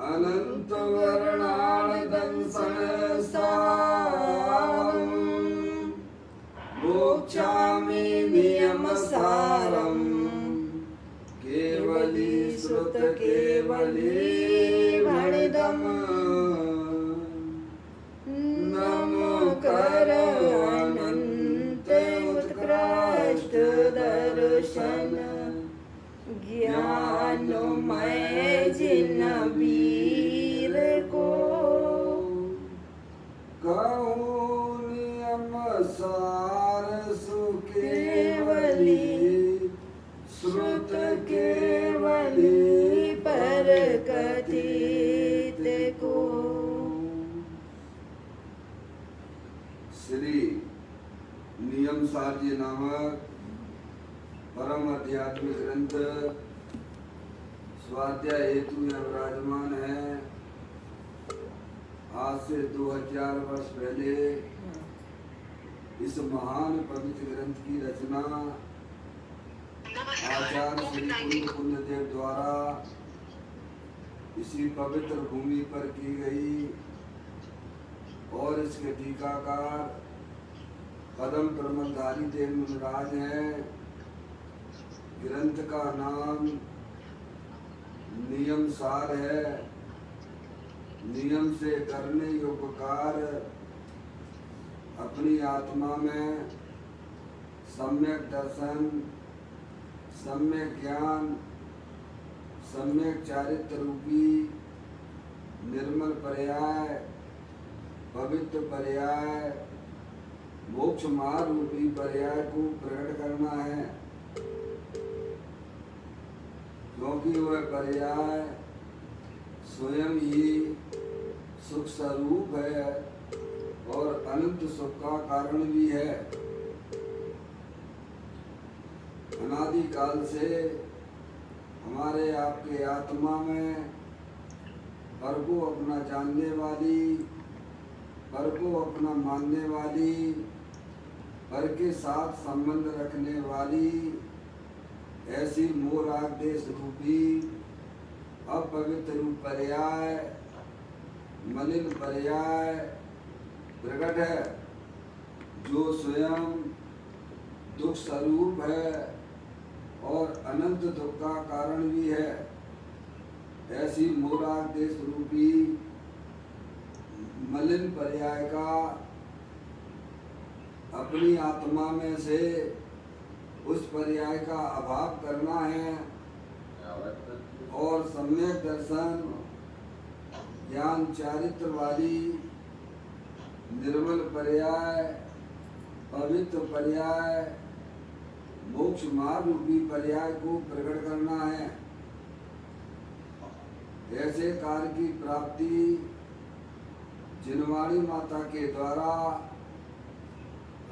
अनंत वर्णानदंसनसारं मोक्षामि नियमसारं केवली श्रुत केवली भणिदम् नमो कर अनंत उत्कृष्ट दर्शन ज्ञानमय जिन वीर को कहूँ नियम सार सुकेवली श्रुत केवली पर कथित को। श्री नियम सार जी नामक परम आध्यात्मिक ग्रंथ स्वाध्याय हेतु यह विराजमान है। आज से 2000 वर्ष पहले इस महान पवित्र ग्रंथ की रचना आचार्य श्री कुंददेव द्वारा इसी पवित्र भूमि पर की गई और इसके टीकाकार पदम प्रमलधारी देव मुनिराज हैं। ग्रंथ का नाम नियम सार है। नियम से करने योग्य कार्य अपनी आत्मा में सम्यक दर्शन, सम्यक ज्ञान, सम्यक चारित्र रूपी निर्मल पर्याय, पवित्र पर्याय, मोक्ष मार्ग रूपी पर्याय को प्रकट करना है। क्योंकि वह पर्याय स्वयं ही सुख स्वरूप है और अनंत सुख का कारण भी है। अनादि काल से हमारे आपके आत्मा में पर को अपना जानने वाली, पर को अपना मानने वाली, पर के साथ संबंध रखने वाली ऐसी मोराग देश रूपी अपवित्र रूप पर्याय, मलिन पर्याय प्रकट है, जो स्वयं दुख स्वरूप है और अनंत दुख का कारण भी है। ऐसी मोराग देश रूपी मलिन पर्याय का अपनी आत्मा में से उस पर्याय का अभाव करना है और सम्यक दर्शन, ज्ञान चारित्र वाली निर्मल पर्याय, पवित्र पर्याय, मोक्ष मार्ग रूपी पर्याय को प्रकट करना है। ऐसे कार्य की प्राप्ति जिनवाणी माता के द्वारा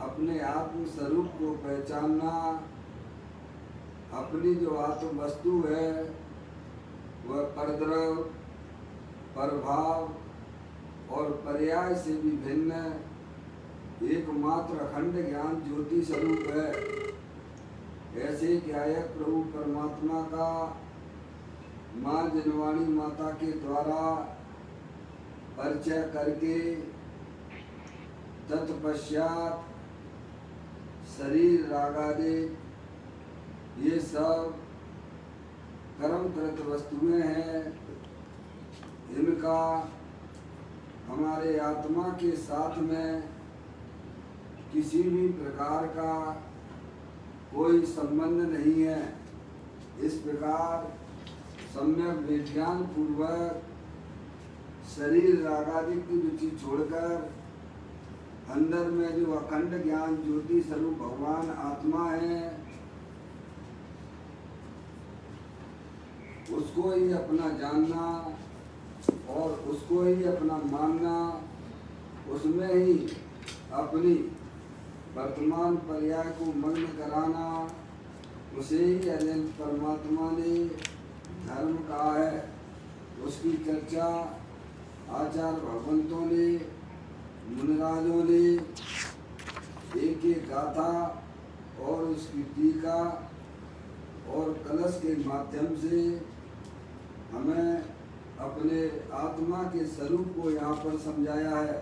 अपने आत्म स्वरूप को पहचानना, अपनी जो आत्म वस्तु है वह परद्रव, प्रभाव और पर्याय से भी भिन्न एकमात्र अखंड ज्ञान ज्योति स्वरूप है। ऐसे ज्ञायक प्रभु परमात्मा का माँ जिनवाणी माता के द्वारा परिचय करके तत्पश्चात शरीर रागादि ये सब कर्मकृत वस्तुएं हैं। इनका हमारे आत्मा के साथ में किसी भी प्रकार का कोई संबंध नहीं है। इस प्रकार सम्यक विज्ञान पूर्वक शरीर रागादि की रुचि छोड़कर अंदर में जो अखंड ज्ञान ज्योति स्वरूप भगवान आत्मा है उसको ही अपना जानना और उसको ही अपना मानना, उसमें ही अपनी वर्तमान पर्याय को मग्न कराना, उसे ही अनंत परमात्मा ने धर्म कहा है। उसकी चर्चा आचार्य भगवंतों ने, मुनिराजों ने एक एक गाथा और उसकी टीका और कलश के माध्यम से हमें अपने आत्मा के स्वरूप को यहाँ पर समझाया है।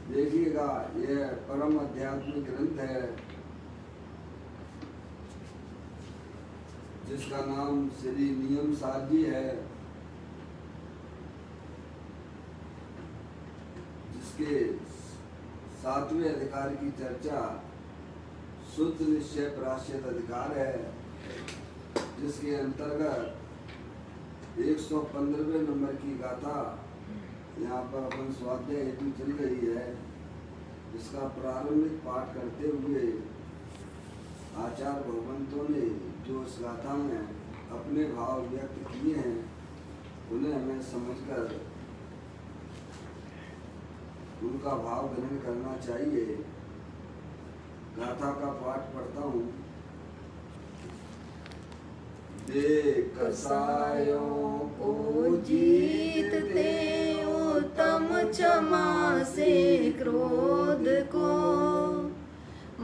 देखिएगा, यह परम आध्यात्मिक ग्रंथ है जिसका नाम श्री नियम सार जी है, जिसके 7वें अधिकार की चर्चा शुद्ध निश्चय प्राश्चित अधिकार है, जिसके अंतर्गत 115वें नंबर की गाथा यहाँ पर अपन स्वाध्याय हेतु चल रही है। इसका प्रारंभिक पाठ करते हुए आचार्य भगवंतों ने जो इस गाथा में अपने भाव व्यक्त किए हैं, उन्हें हमें समझकर उनका भाव ग्रहण करना चाहिए। गाथा का पाठ पढ़ता हूँ। कसायों को जीतते उत्तम क्षमा से क्रोध को,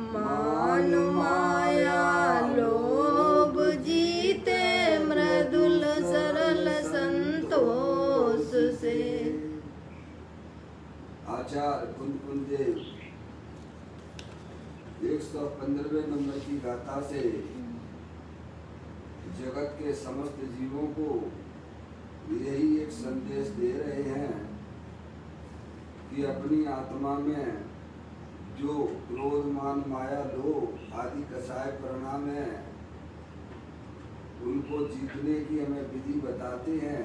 मान माया लोभ जीते मृदुल सरल संतोष से। आचार्य कुंद देव 115वें नंबर की गाथा से जगत के समस्त जीवों को यही एक संदेश दे रहे हैं कि अपनी आत्मा में जो क्रोध मान माया लोभ आदि कसाय परिणाम है, उनको जीतने की हमें विधि बताते हैं।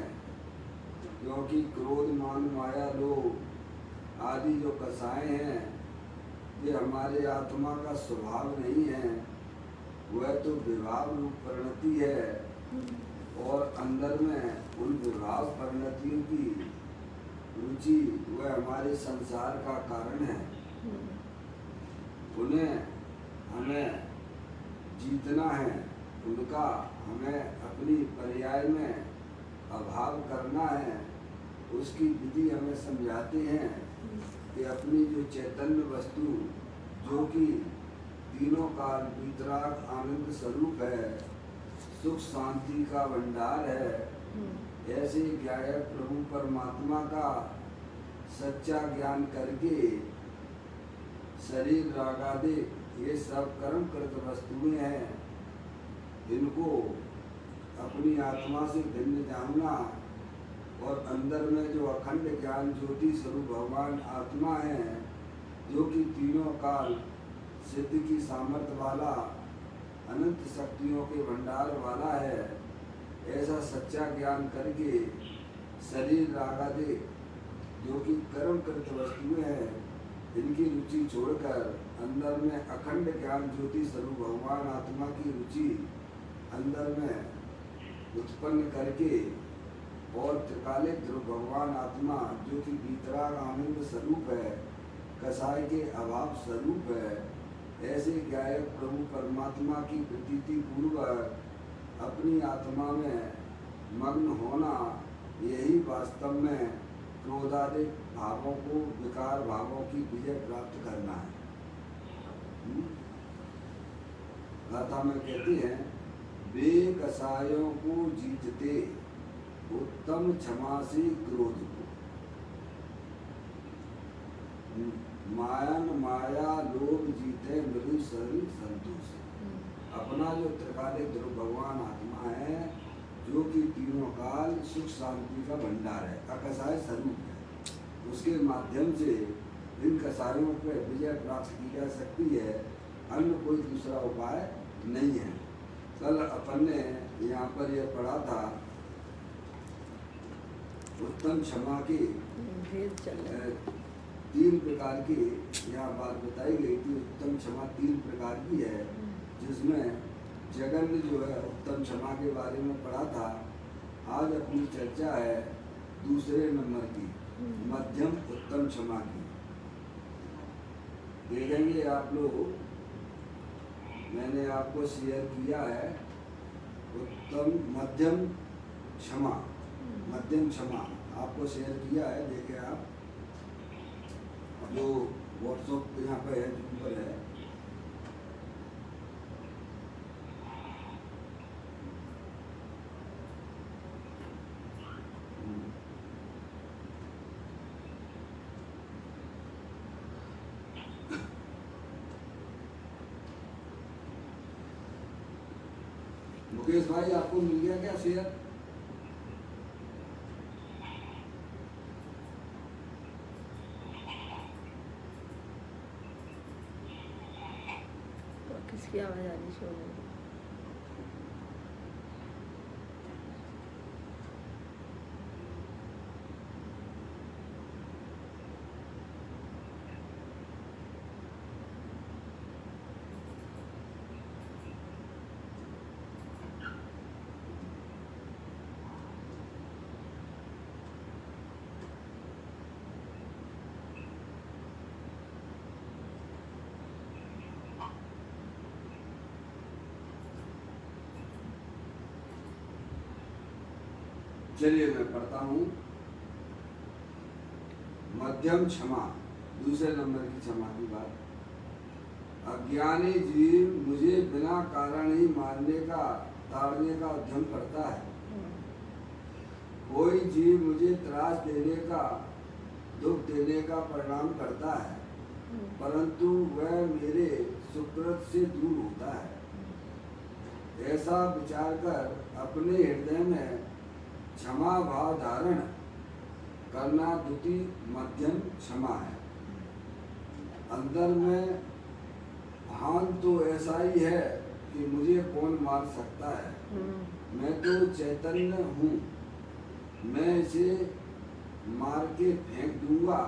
क्योंकि क्रोध मान माया लोभ आदि जो कसाय हैं, ये हमारे आत्मा का स्वभाव नहीं है, वह तो विभाव रूप परिणति है। और अंदर में उन विभाव परिणतियों की रुचि वह हमारे संसार का कारण है। उन्हें हमें जीतना है, उनका हमें अपनी पर्याय में अभाव करना है। उसकी विधि हमें समझाते हैं कि अपनी जो चैतन्य वस्तु जो कि तीनों काल वितराग आनंद स्वरूप है, सुख शांति का भंडार है, ऐसे ज्ञायक प्रभु परमात्मा का सच्चा ज्ञान करके शरीर रागादि ये सब कर्म कृत वस्तुएं हैं, इनको अपनी आत्मा से भिन्न जानना और अंदर में जो अखंड ज्ञान ज्योति स्वरूप भगवान आत्मा है, जो कि तीनों काल सिद्धि की सामर्थ्य वाला अनंत शक्तियों के भंडार वाला है, ऐसा सच्चा ज्ञान करके शरीर रागादि जो कि कर्म कृत वस्तुएं हैं, इनकी रुचि छोड़कर अंदर में अखंड ज्ञान ज्योति स्वरूप भगवान आत्मा की रुचि अंदर में उत्पन्न करके और त्रिकालिक ध्रुव भगवान आत्मा जो कि वितराग आनंद स्वरूप है, कसाय के अभाव स्वरूप है, ऐसे गायक प्रभु परमात्मा की प्रतीति पूर्वक अपनी आत्मा में मग्न होना, यही वास्तव में क्रोधादिक भावों को, विकार भावों की विजय प्राप्त करना है। गाथा में कहते हैं, वे कसायों को जीतते उत्तम क्षमा से क्रोध को, मायन माया लोभ जीते मृदु सरल संतोष। अपना जो त्रिकालिक ध्रुव भगवान आत्मा है, जो कि तीनों काल सुख शांति का भंडार है, अकसाय स्वरूप है, उसके माध्यम से इन कसायों पर विजय प्राप्त की जा सकती है। अन्य कोई दूसरा उपाय नहीं है। कल अपन ने यहाँ पर यह पढ़ा था, उत्तम क्षमा की 3 प्रकार की यहाँ बात बताई गई थी। उत्तम क्षमा 3 प्रकार की है, जिसमें जगन जो है उत्तम क्षमा के बारे में पढ़ा था। आज अपनी चर्चा है दूसरे नंबर की, मध्यम उत्तम क्षमा की। देखेंगे आप लोग, मैंने आपको शेयर किया है उत्तम मध्यम क्षमा, मध्यम क्षमा आपको शेयर किया है। देखें आप, जो व्हाट्सएप यहाँ पर है, जूम पर है, योगेश भाई आपको मिल गया क्या शेयर? तो किसकी आवाज आ रही सोने की? चलिए मैं पढ़ता हूँ। मध्यम क्षमा, दूसरे नंबर की क्षमा की बात। अज्ञानी जीव मुझे बिना कारण ही मारने का ताड़ने का उद्यम करता है। कोई जीव मुझे त्रास देने का, दुख देने का परिणाम करता है, परंतु वह मेरे सुकृत से दूर होता है। ऐसा विचार कर अपने हृदय में क्षमा भाव धारण करना द्वितीय मध्यम क्षमा है। अंदर में भान तो ऐसा ही है कि मुझे कौन मार सकता है, मैं तो चैतन्य हूँ, मैं इसे मार के फेंक दूंगा।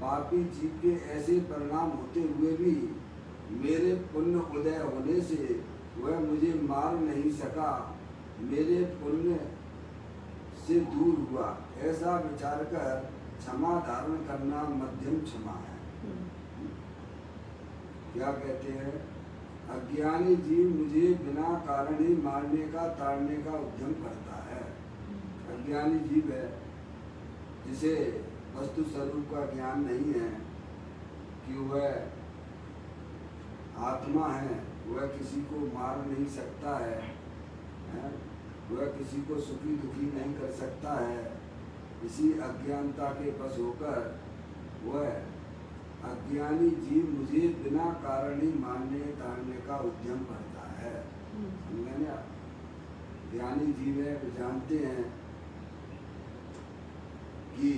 पापी जीव के ऐसे परिणाम होते हुए भी मेरे पुण्य उदय होने से वह मुझे मार नहीं सका, मेरे पुण्य से दूर हुआ। ऐसा विचार कर क्षमा धारण करना मध्यम क्षमा है। क्या कहते हैं? अज्ञानी जीव मुझे बिना कारण ही मारने का ताड़ने का उद्यम करता है। अज्ञानी जीव है जिसे वस्तु स्वरूप का ज्ञान नहीं है कि वह आत्मा है, वह किसी को मार नहीं सकता है, वह किसी को सुखी दुखी नहीं कर सकता है। इसी अज्ञानता के वश होकर वह अज्ञानी जीव मुझे बिना कारण ही मारने ताड़ने का उद्यम करता है। समझे ना? ज्ञानी जीव है, वे जानते हैं कि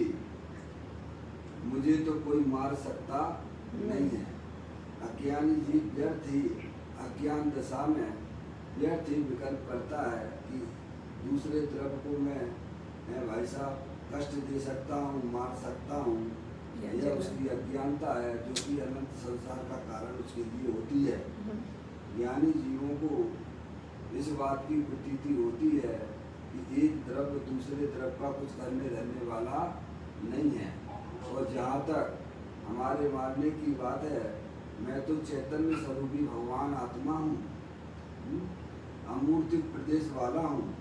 मुझे तो कोई मार सकता नहीं है। अज्ञानी जीव व्यर्थ ही अज्ञान दशा में व्यर्थ ही विकल्प करता है कि दूसरे द्रव्य को मैं भाई साहब कष्ट दे सकता हूँ, मार सकता हूँ। यह उसकी अज्ञानता है जो कि अनंत संसार का कारण उसके लिए होती है। ज्ञानी जीवों को इस बात की प्रतीति होती है कि एक द्रव्य दूसरे द्रव्य का कुछ करने रहने वाला नहीं है। और जहाँ तक हमारे मानने की बात है, मैं तो चैतन्य स्वरूपी भगवान आत्मा हूँ, अमूर्त प्रदेश वाला हूँ।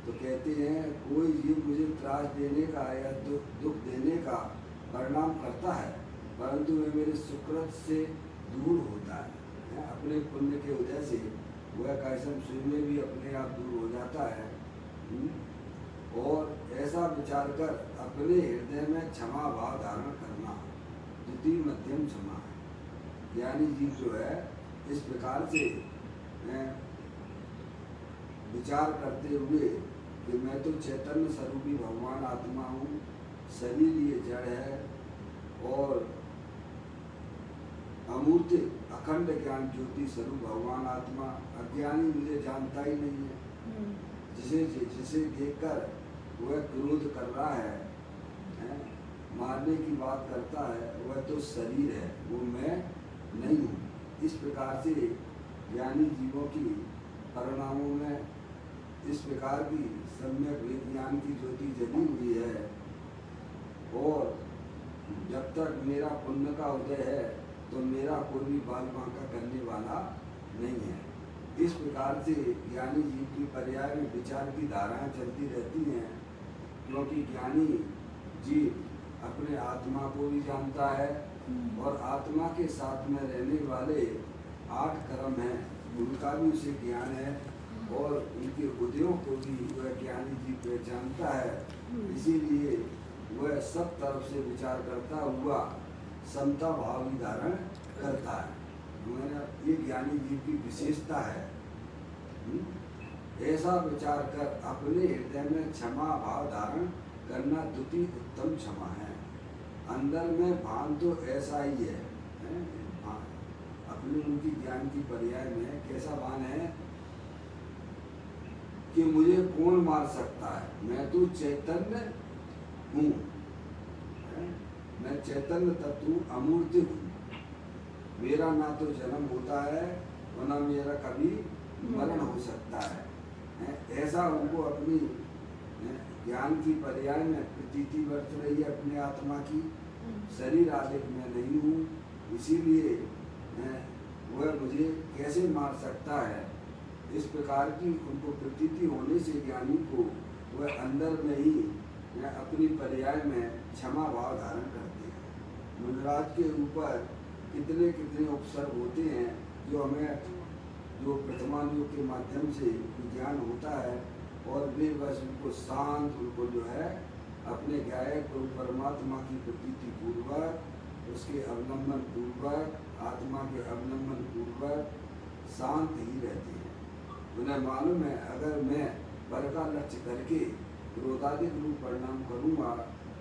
तो कहते हैं कोई जीव मुझे त्रास देने का या दुख देने का परिणाम करता है, परंतु वह मेरे सुकृत से दूर होता है। अपने पुण्य के उदय से वह कैसन सूर्य भी अपने आप दूर हो जाता है। और ऐसा विचार कर अपने हृदय में क्षमा भाव धारण करना द्वितीय मध्यम क्षमा है। ज्ञानी जीव जो है इस प्रकार से विचार करते हुए कि मैं तो चैतन्य स्वरूपी भगवान आत्मा हूँ, शरीर ये जड़ है और अमूर्त अखंड ज्ञान ज्योति स्वरूप भगवान आत्मा। अज्ञानी मुझे जानता ही नहीं है। जिसे देखकर वह क्रोध कर रहा है, मारने की बात करता है, वह तो शरीर है, वो मैं नहीं हूँ। इस प्रकार से ज्ञानी जीवों की परिणामों में इस प्रकार की सम्यक विज्ञान की ज्योति जली हुई है। और जब तक मेरा पुण्य का उदय है तो मेरा कोई भी बाल बांका करने वाला नहीं है। इस प्रकार से ज्ञानी जीव की पर्याय में विचार की धाराएं चलती रहती हैं, क्योंकि ज्ञानी जीव अपने आत्मा को भी जानता है और आत्मा के साथ में रहने वाले 8 कर्म हैं, उनका भी उसे ज्ञान है और उनके उदयों को भी वह ज्ञानी जीव पहचानता है। इसीलिए वह सब तरफ से विचार करता हुआ समता भाव धारण करता है। ये ज्ञानी जीव की विशेषता है। ऐसा विचार कर अपने हृदय में क्षमा भाव धारण करना द्वितीय उत्तम क्षमा है। अंदर में भान तो ऐसा ही है, भान अपने उनकी ज्ञान की पर्याय में कैसा भान है कि मुझे कौन मार सकता है, मैं तो चैतन्य हूँ, मैं चैतन्य तत्व अमूर्त हूँ, मेरा ना तो जन्म होता है और ना मेरा कभी मरण हो सकता है। ऐसा उनको अपनी ज्ञान की पर्याय में प्रतीति बरत रही है अपने आत्मा की। शरीर आदिक मैं नहीं हूँ, इसीलिए वह मुझे कैसे मार सकता है, इस प्रकार की उनको प्रतीति होने से ज्ञानी को वह अंदर में ही अपनी पर्याय में क्षमा भाव धारण करते हैं। मुनिराज के ऊपर कितने कितने उपसर्ग होते हैं जो हमें जो प्रथमानुयोग के माध्यम से ज्ञान होता है, और वे बस उनको शांत, उनको जो है अपने गायक को परमात्मा की प्रतीति पूर्वक, उसके अवलंबन पूर्वक, आत्मा के अवलंबन पूर्वक शांत ही रहते हैं। उन्हें मालूम है अगर मैं पर का लक्ष्य करके क्रोधादिक रूप परिणाम करूँगा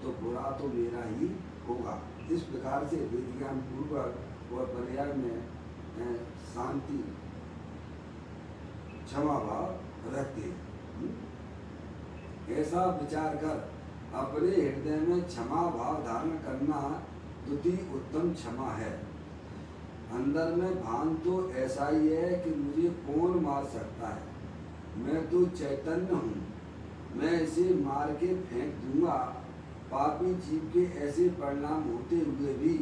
तो बुरा तो मेरा ही होगा। इस प्रकार से वेद ज्ञान पूर्वक वह पर्याय में शांति क्षमा भाव रखते हैं। ऐसा विचार कर अपने हृदय में क्षमा भाव धारण करना द्वितीय उत्तम क्षमा है। अंदर में भान तो ऐसा ही है कि मुझे कौन मार सकता है, मैं तो चैतन्य हूँ, मैं इसे मार के फेंक दूंगा। पापी जीव के ऐसे परिणाम होते हुए भी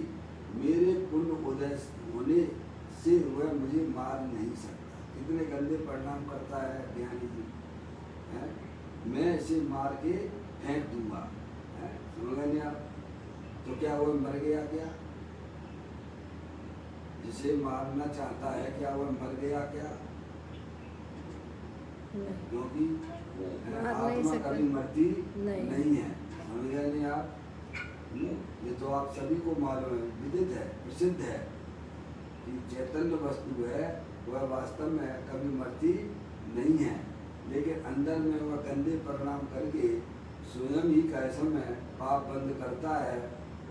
मेरे पुण्य उदय होने से वह मुझे मार नहीं सकता। कितने गंदे परिणाम करता है ज्ञानी जी, है? मैं इसे मार के फेंक दूंगा, समझ गए आप? तो क्या वह मर गया क्या? जिसे मारना चाहता है क्या वह मर गया क्या? क्योंकि आत्मा कभी मरती नहीं है, समझ गए नहीं आप? ये तो आप सभी को मालूम है, विदित है, प्रसिद्ध है कि चैतन्य वस्तु है वह वास्तव में कभी मरती नहीं है, लेकिन अंदर में वह गंदे परिणाम करके स्वयं ही कैसे में पाप बंद करता है,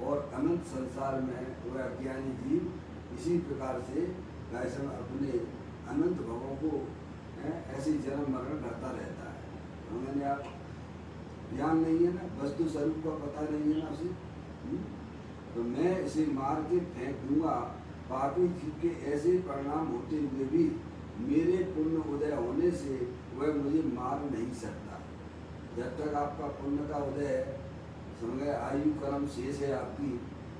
और अनंत संसार में वह अज्ञानी जीव इसी प्रकार से कैसे में अपने अनंत भवों को ऐसे जन्म मरण करता रहता है। उन्होंने आप ज्ञान नहीं है ना, वस्तु स्वरूप का पता नहीं है ना उसे, तो मैं इसे मार के फेंक दूंगा। पापी जीव के ऐसे परिणाम होते हुए भी मेरे पुण्य उदय होने से वह मुझे मार नहीं सकता। जब तक आपका पुण्य का उदय समझ गए, आयु कर्म शेष है आपकी,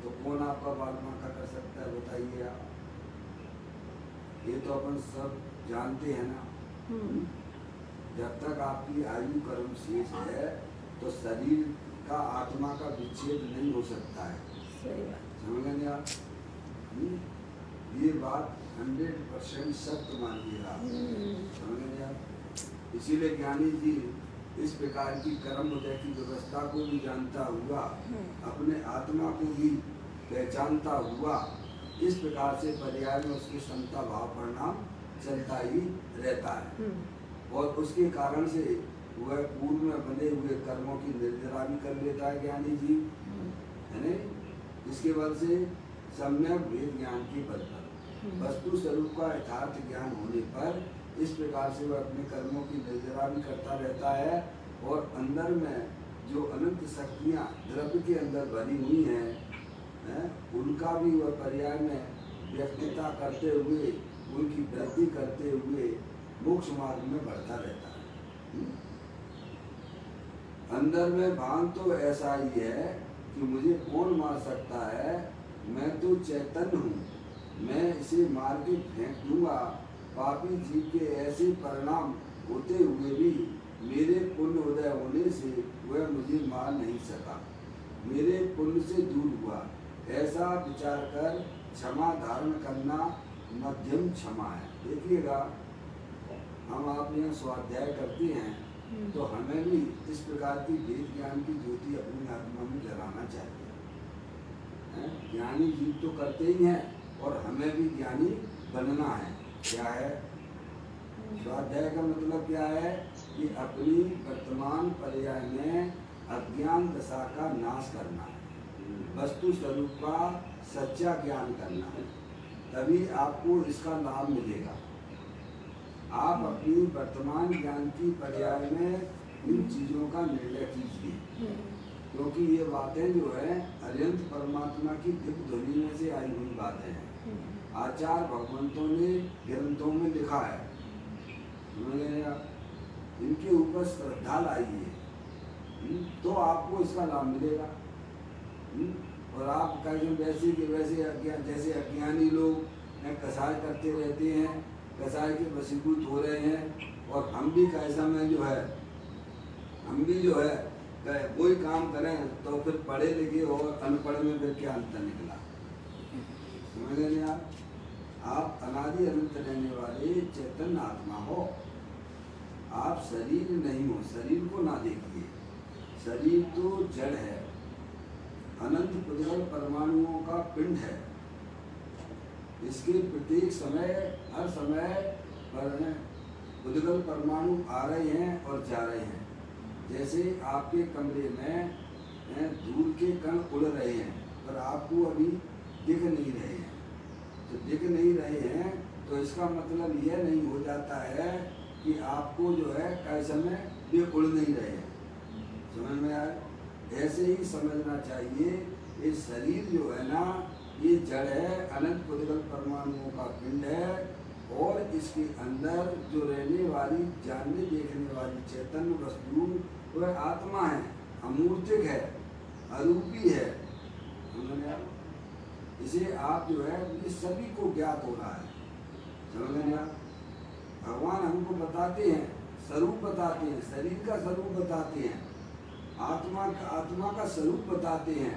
तो कौन आपका बाल बांका कर सकता है बताइए आप? ये तो अपन सब जानते हैं ना। जब तक आपकी आयु कर्म शेष है तो शरीर का आत्मा का विच्छेद नहीं हो सकता है। समझ गए आप? ये बात 100% सत्य मानिएगा, समझ गए आप? इसीलिए ज्ञानी जी इस प्रकार की कर्म उदय की व्यवस्था को भी जानता हुआ, अपने आत्मा को भी पहचानता हुआ, इस प्रकार से पर्याय में उसकी क्षमता भाव परिणाम चलता ही रहता है, और उसके कारण से वह पूर्व में बने हुए कर्मों की निर्जरा भी कर लेता है ज्ञानी जी, है ना? इसके बल से सम्यक वेद ज्ञान की बल पर वस्तु स्वरूप का यथार्थ ज्ञान होने पर इस प्रकार से वह अपने कर्मों की निर्जरा भी करता रहता है, और अंदर में जो अनंत शक्तियाँ द्रव्य के अंदर भरी हुई हैं, उनका भी वह पर्याय में व्यक्तिता करते हुए, उनकी वृद्धि करते हुए मोक्ष मार्ग में बढ़ता रहता है। अंदर में भान तो ऐसा ही है कि मुझे कौन मार सकता है, मैं तो चैतन्य हूँ, मैं इसे मार के फेंक दूंगा। पापी जीव के ऐसे परिणाम होते हुए भी मेरे पुण्य उदय होने से वह मुझे मार नहीं सका, मेरे पुण्य से दूर हुआ। ऐसा विचार कर क्षमा धारण करना मध्यम क्षमा है। देखिएगा, हम आप यहाँ स्वाध्याय करते हैं तो हमें भी इस प्रकार की वेद ज्ञान की ज्योति अपनी आत्मा में जलाना चाहिए। ज्ञानी जीव तो करते ही हैं, और हमें भी ज्ञानी बनना है। क्या है? स्वाध्याय का मतलब क्या है कि अपनी वर्तमान पर्याय में अज्ञान दशा का नाश करना, वस्तु स्वरूप का सच्चा ज्ञान करना, तभी आपको इसका लाभ मिलेगा। आप अपनी वर्तमान ज्ञान की पर्याय में इन चीज़ों का निर्णय कीजिए, क्योंकि ये बातें जो है अनंत परमात्मा की दिव्य ध्वनि में से आई हुई बातें हैं। आचार्य भगवंतों ने ग्रंथों में लिखा है, इनके ऊपर श्रद्धा लाइए तो आपको इसका लाभ मिलेगा। और आप कहीं वैसे के वैसे जैसे अज्ञानी लोग कसाय करते रहते हैं, कसाय के वशीभूत हो रहे हैं, और हम भी कैसा में जो है हम भी जो है कोई काम करें तो फिर पढ़े लिखे और अनपढ़ में फिर क्या अंतर निकला। समझ लें आप अनादि अनंत रहने वाले चैतन्य आत्मा हो, आप शरीर नहीं हो। शरीर को ना देखिए, शरीर तो जड़ है, अनंत पुद्गल परमाणुओं का पिंड है। इसके प्रत्येक समय हर समय पर पुद्गल परमाणु आ रहे हैं और जा रहे हैं। जैसे आपके कमरे में धूल के कण उड़ रहे हैं पर आपको अभी दिख नहीं रहे हैं, तो दिख नहीं रहे हैं तो इसका मतलब यह नहीं हो जाता है कि आपको जो है कैसे में ये उड़ नहीं रहे हैं। समझ में आए? ऐसे ही समझना चाहिए, ये शरीर जो है ना ये जड़ है, अनंत पुद्गल परमाणुओं का पिंड है, और इसके अंदर जो रहने वाली जानने देखने वाली चैतन्य वस्तु वह आत्मा है, अमूर्तिक है, अरूपी है। इसे आप जो है ये सभी को ज्ञात हो रहा है। समझ में आप? भगवान हमको बताते हैं, स्वरूप बताते हैं, शरीर का स्वरूप बताते हैं, आत्मा का स्वरूप बताते हैं,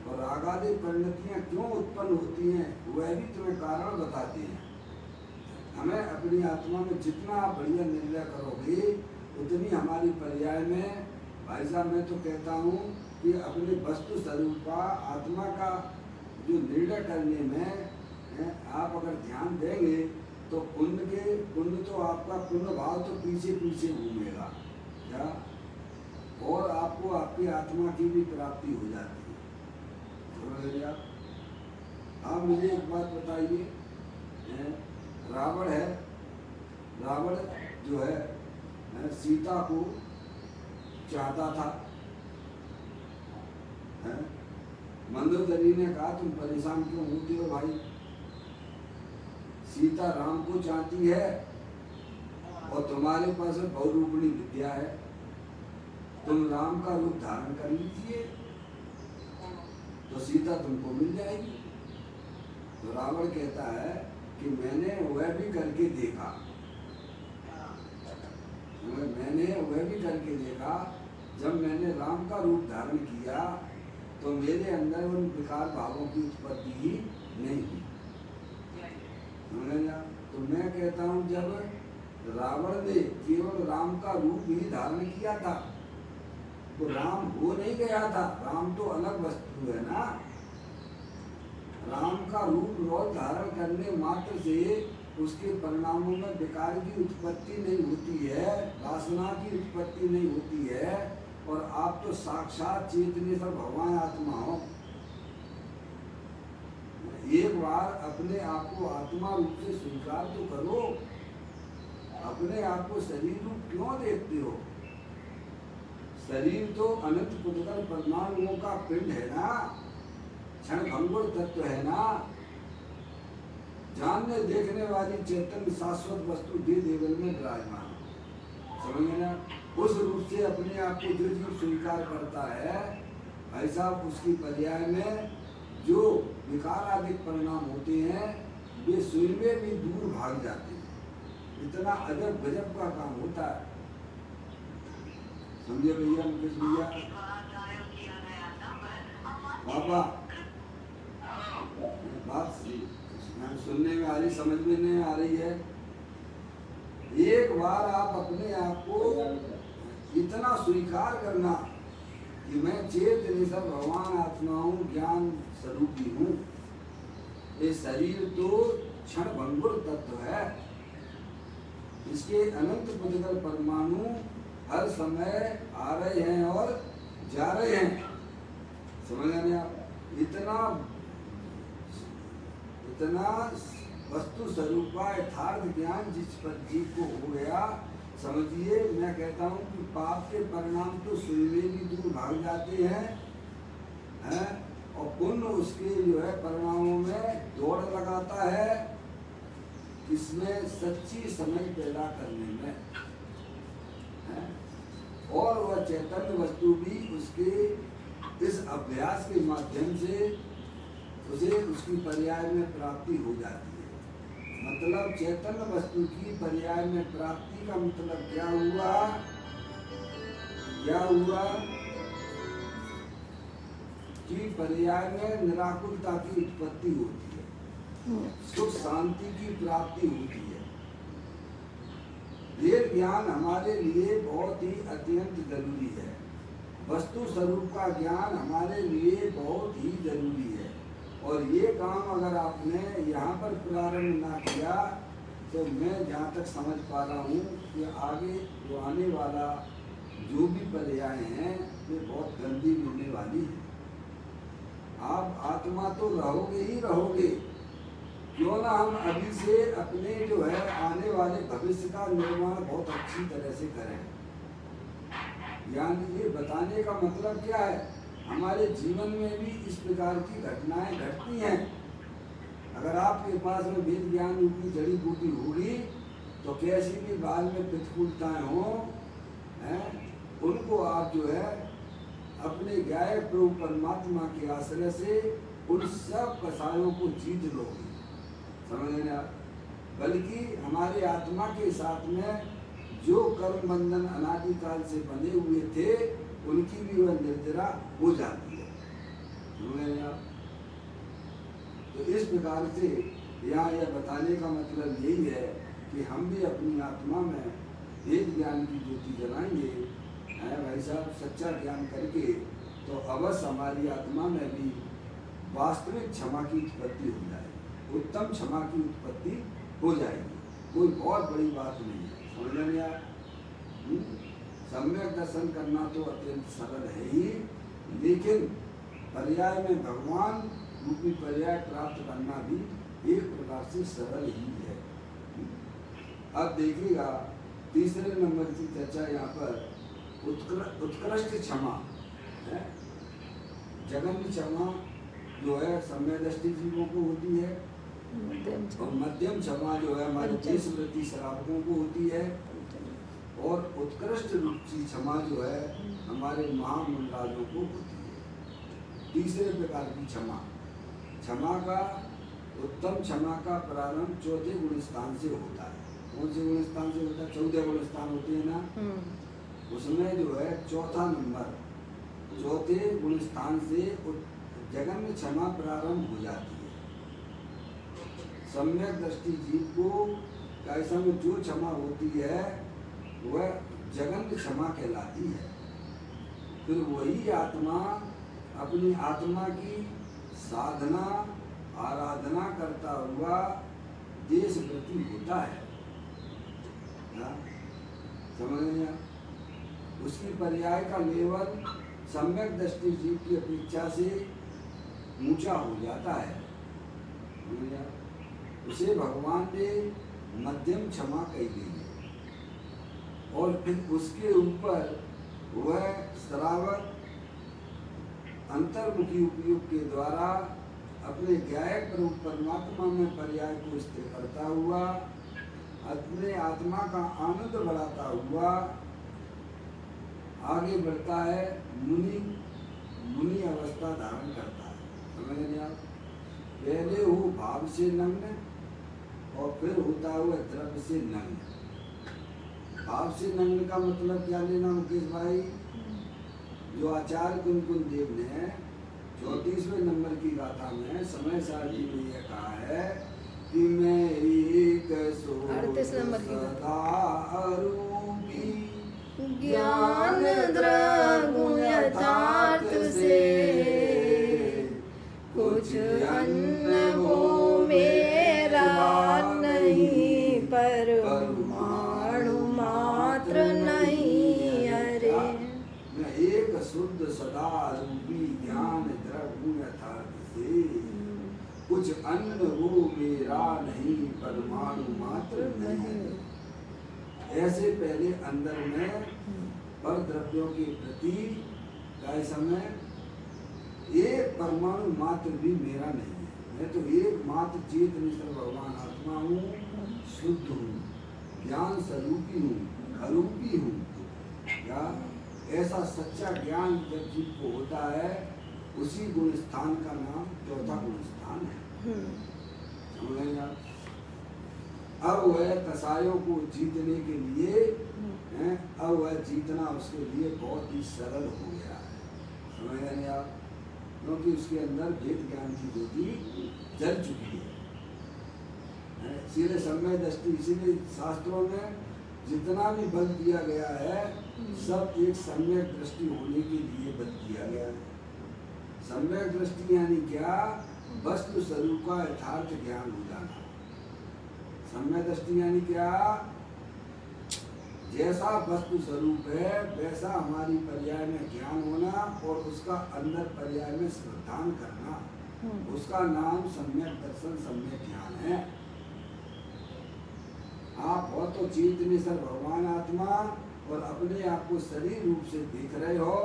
और रागादि परिणतियाँ क्यों उत्पन्न होती हैं वह भी तुम्हें कारण बताते हैं। हमें अपनी आत्मा में जितना आप बढ़िया निर्णय करोगे उतनी हमारी पर्याय में, भाई साहब मैं तो कहता हूँ कि अपने वस्तु स्वरूप का आत्मा का जो निर्णय करने में आप अगर ध्यान देंगे तो पुण्य तो आपका पुण्य भाव तो पीछे पीछे घूमेगा क्या, और आपको आपकी आत्मा की भी प्राप्ति हो जाती है। आप मुझे एक बात बताइए, रावण है, रावण जो है सीता को चाहता था, मंदोदरी ने कहा तुम परेशान क्यों होते हो भाई, सीता राम को चाहती है और तुम्हारे पास बहुरूपणी विद्या है, तुम राम का रूप धारण कर लीजिए तो सीता तुमको मिल जाएगी। तो रावण कहता है कि मैंने वह भी करके देखा, जब मैंने राम का रूप धारण किया तो मेरे अंदर उन विकार भावों की उत्पत्ति ही नहीं हुई। तो मैं कहता हूँ जब रावण ने केवल राम का रूप ही धारण किया था तो राम हो नहीं गया था, राम तो अलग वस्तु है ना। राम का रूप रोज धारण करने मात्र से उसके परिणामों में विकार की उत्पत्ति नहीं होती है, वासना की उत्पत्ति नहीं होती है, और आप तो साक्षात चेतनेश्वर भगवान आत्मा हो। एक बार अपने आप को आत्मा रूप से स्वीकार तो करो, अपने आप को शरीर रूप क्यों देखते हो? शरीर तो अनंत पुद्गल परमाणुओं का पिंड है ना, क्षण भंगुर तत्व है ना, जानने देखने वाली चैतन्य शाश्वत वस्तु दे देवल में विराजमान। समझ ना, उस रूप से अपने आप को जो जीव स्वीकार करता है ऐसा उसकी पर्याय में जो विकारादिक परिणाम होते हैं वे स्वयं में भी दूर भाग जाते हैं। इतना अजब गजब का काम होता है। समझे भैया, मुकेश भैया? बाबा बात सुनने में आ रही, समझ में नहीं आ रही है। एक बार आप अपने आप को इतना स्वीकार करना कि मैं चेतनेश्वर भगवान आत्मा हूँ, ज्ञान स्वरूपी हूँ। ये शरीर तो क्षण भंगुर तत्व है, इसके अनंत पुद्गल परमाणु हर समय आ रहे हैं और जा रहे हैं। समझ रहे आप? इतना वस्तु स्वरूप का यथार्थ ज्ञान जिस पर जीव को हो गया, समझिए मैं कहता हूँ कि पाप के परिणाम तो सुनने भी दूर भाग जाते हैं और पुण्य उसके जो है परिणामों में दौड़ लगाता है, इसमें सच्ची समझ पैदा करने में है। और वह चैतन्य वस्तु भी उसके इस अभ्यास के माध्यम से उसे उसकी पर्याय में प्राप्ति हो जाती है। मतलब चैतन्य वस्तु की पर्याय में प्राप्ति का मतलब क्या हुआ? कि पर्याय में निराकुलता की उत्पत्ति होती है, सुख शांति की प्राप्ति होती है। वेद ज्ञान हमारे लिए बहुत ही अत्यंत जरूरी है। वस्तु स्वरूप का ज्ञान हमारे लिए बहुत ही जरूरी है। और ये काम अगर आपने यहाँ पर प्रारंभ ना किया तो मैं जहाँ तक समझ पा रहा हूँ कि आगे जो आने वाला जो भी पर्याय हैं वे बहुत गंदी मिलने वाली है। आप आत्मा तो रहोगे ही रहोगे, क्यों ना हम अभी से अपने जो है आने वाले भविष्य का निर्माण बहुत अच्छी तरह से करें। यानी ये बताने का मतलब क्या है? हमारे जीवन में भी इस प्रकार की घटनाएं घटती हैं। अगर आपके पास में वेद ज्ञान रूपी जड़ी बूटी होगी तो कैसी भी बाल में प्रतिकूलताएं हों, उनको आप जो है अपने गायक प्रभु परमात्मा के आश्रय से उन सब कसायों को जीत लोगे। समझ रहे आप? बल्कि हमारे आत्मा के साथ में जो कर्म बंधन अनादिकाल से बने हुए थे उनकी भी वह निर्जरा हो जाती है। समझ रहे आप? तो इस प्रकार से यहाँ यह बताने का मतलब यही है कि हम भी अपनी आत्मा में वेद ज्ञान की ज्योति जलाएंगे, भाई साहब, सच्चा ज्ञान करके, तो अवश्य हमारी आत्मा में भी वास्तविक क्षमा की उत्पत्ति हो जाएगी, उत्तम क्षमा की उत्पत्ति हो जाएगी। कोई बहुत बड़ी बात नहीं है। समझ रहे आप? सम्यक दर्शन करना तो अत्यंत सरल है ही, लेकिन पर्याय में भगवान रूपी पर्याय प्राप्त करना भी एक प्रकार से सरल ही है। अब देखिएगा तीसरे नंबर की चर्चा यहाँ पर उत्कृष्ट क्षमा है। जगन्य क्षमा जो है सम्यक दृष्टि जीवों को होती है और मध्यम क्षमा जो है हमारे देशवृत्ति श्रावकों को होती है और उत्कृष्ट रूपी क्षमा जो है हमारे महामंडलाजों को होती है। तीसरे प्रकार की क्षमा का उत्तम क्षमा का प्रारंभ चौथे गुण स्थान से होता है। कौन से गुण स्थान से होता है? 14 गुण स्थान होते हैं ना, उसमें जो है चौथा नंबर चौथे गुण स्थान से जगन्य क्षमा प्रारंभ हो जाती है। सम्यक दृष्टि जीव को ऐसा में जो क्षमा होती है वह जगन्य क्षमा कहलाती है। फिर वही आत्मा अपनी आत्मा की साधना आराधना करता हुआ देशव्रती होता है। समझ रहे हैं? उसकी पर्याय का लेवल सम्यक दृष्टि जीव की अपेक्षा से ऊंचा हो जाता है। उसे भगवान ने मध्यम क्षमा कही गई है और फिर उसके ऊपर वह श्रावक अंतर्मुखी उपयोग के द्वारा अपने गायक रूप परमात्मा में पर्याय को स्थिर करता हुआ अपने आत्मा का आनंद बढ़ाता हुआ आगे बढ़ता है, मुनि अवस्था धारण करता है। समझ रहे आप? पहले हो भाव से नग्न और फिर होता हुआ द्रव्य से नग्न। भाव से नग्न का मतलब क्या लेना मुकेश भाई? जो आचार्य कुंकुन देव ने 34वें नंबर की गाथा में समय सार जी ने यह कहा है कि मैं एक सदा अरूपी ज्ञान द्रगुण यथार्थ से कुछ अन्न वो मेरा नहीं पर शुद्ध सदा रूपी ज्ञान द्रव्य यथार्थ से, कुछ अन्न वो मेरा नहीं परमाणु मात्र नहीं। ऐसे पहले अंदर में पर द्रव्यों के प्रति काय समय एक परमाणु मात्र भी मेरा नहीं है। मैं तो एक मात्र चेत निश्चल भगवान आत्मा हूँ, शुद्ध हूँ, ज्ञान स्वरूपी हूँ, अरूपी हूँ। क्या ऐसा सच्चा ज्ञान जब जीव को होता है, उसी गुण स्थान का नाम चौथा गुण स्थान है। समझ गए आप? अब वह कसायों को जीतने के लिए अब वह जीतना उसके लिए बहुत ही सरल हो गया है। समझ गए आप? क्योंकि उसके अंदर भेद ज्ञान की ज्योति जल चुकी है। इसीलिए समय दृष्टि, इसीलिए शास्त्रों में जितना भी बल दिया गया है, सब एक सम्यक दृष्टि होने के लिए बल दिया गया है। सम्यक दृष्टि यानी क्या? वस्तु स्वरूप का यथार्थ ज्ञान हो जाना। सम्यक दृष्टि यानी क्या? जैसा वस्तु स्वरूप है वैसा हमारी पर्याय में ज्ञान होना और उसका अंदर पर्याय में श्रद्धान करना, उसका नाम सम्यक दर्शन, सम्यक ज्ञान है। आप हो तो चेतने सर भगवान आत्मा और अपने आप को शरीर रूप से देख रहे हो,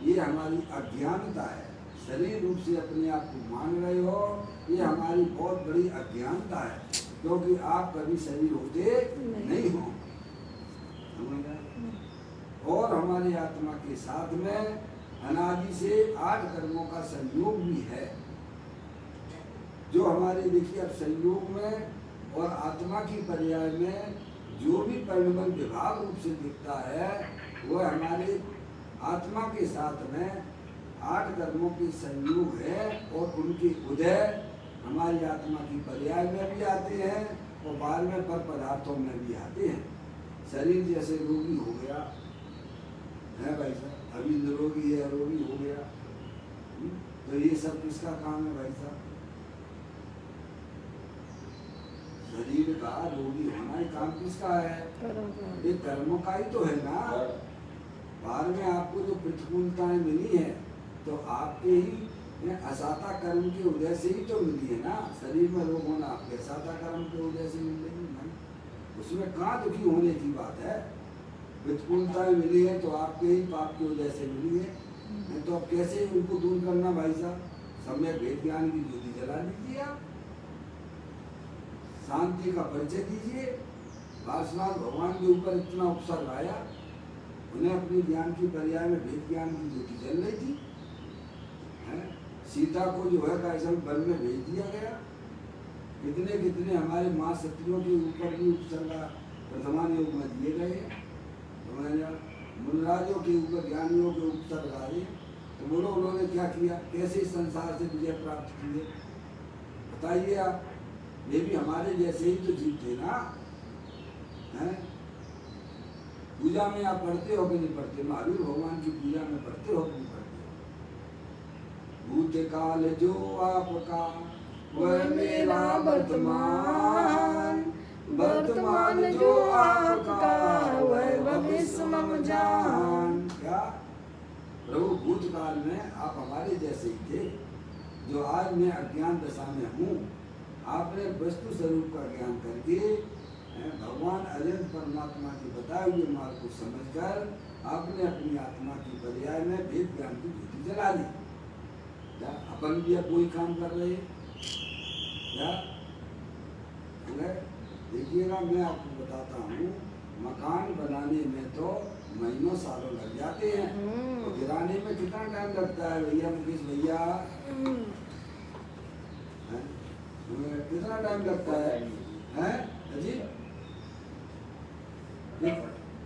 ये हमारी अज्ञानता है। शरीर रूप से अपने आप को मान रहे हो, ये हमारी बहुत बड़ी अज्ञानता है, क्योंकि आप कभी शरीर होते नहीं हो। और हमारी आत्मा के साथ में अनादि से 8 कर्मों का संयोग भी है, जो हमारे देखिए अब संयोग में और आत्मा की पर्याय में जो भी परिणमन विभाग रूप से दिखता है, वह हमारे आत्मा के साथ में 8 कर्मों के संयोग है और उनके उदय हमारी आत्मा की पर्याय में भी आते हैं और बाद में पर पदार्थों में भी आते हैं। शरीर जैसे रोगी हो गया है भाई साहब, अभी निरोगी है, रोगी हो गया, तो ये सब किसका काम है भाई साहब? शरीर का रोगी होना ही काम किसका है? ये कर्मों का ही तो है ना। बाद में आपको जो प्रतिकूलताएं मिली है तो आपके ही असाता कर्म के उदय से ही तो मिली है ना। शरीर में रोग होना आपके असाता कर्म के उदय से मिलेगी ना, उसमें कहाँ दुखी होने की बात है। प्रतिकूलताएं मिली है तो आपके ही पाप की वजह से मिली है, तो अब कैसे उनको दूर करना भाई साहब? सम्यक भेद ज्ञान की ज्योति जला दीजिए, आप शांति का परिचय दीजिए। वासनाथ भगवान के ऊपर इतना उपसर्ग आया, उन्हें अपनी ज्ञान की पर्याय में भेद ज्ञान की ज्योति जल रही थी। सीता को जो है कैसा वन में भेज दिया गया। कितने कितने हमारे माँ सतियों के ऊपर भी उपसर्ग वर्तमान योग में दिए गए। मुनराजों के ऊपर ज्ञानियों के उपसर्ग आए, तो बोलो उन्होंने क्या किया, कैसे इस संसार से विजय प्राप्त किए? बताइए आप। ये भी हमारे जैसे ही तो जीव थे ना। हैं? पूजा में आप पढ़ते हो कि नहीं पढ़ते? महावीर भगवान की पूजा में पढ़ते हो कि नहीं पढ़ते? भूतकाल जो आपका वह मेरा वर्तमान, वर्तमान जो आपका वह भविष्य मम जान। क्या प्रभु भूतकाल में आप हमारे जैसे ही थे, जो आज मैं अज्ञान दशा में हूँ। आपने वस्तु स्वरूप का ज्ञान करके भगवान अनंत परमात्मा के बताए हुए मार्ग को समझकर आपने अपनी आत्मा की पर्याय में भेद ज्ञान की ज्योति जला दी। क्या अपन भी अब कोई काम कर रहे हैं क्या? देखिएगा, मैं आपको बताता हूँ, मकान बनाने में तो महीनों सालों लग जाते हैं, तो गिराने में कितना टाइम लगता है भैया मुकेश भैया? कितना टाइम लगता है? हैं जी?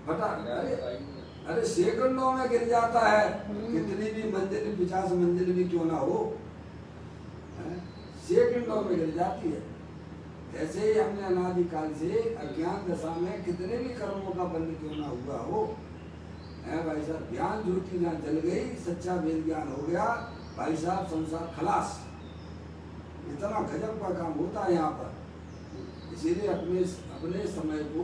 बता, अरे सेकंडों में गिर जाता है। कितनी भी मंजिल, 50 मंजिल भी क्यों ना हो, सेकंडों में गिर जाती है। ऐसे ही हमने अनादिकाल से अज्ञान दशा में कितने भी कर्मों का बंध क्यों ना हुआ हो, है भाई साहब, ज्ञान ज्योति जहाँ जल गई, सच्चा वेद ज्ञान हो गया भाई साहब, संसार खलास। इतना गजब का काम होता है यहाँ पर। इसीलिए अपने समय को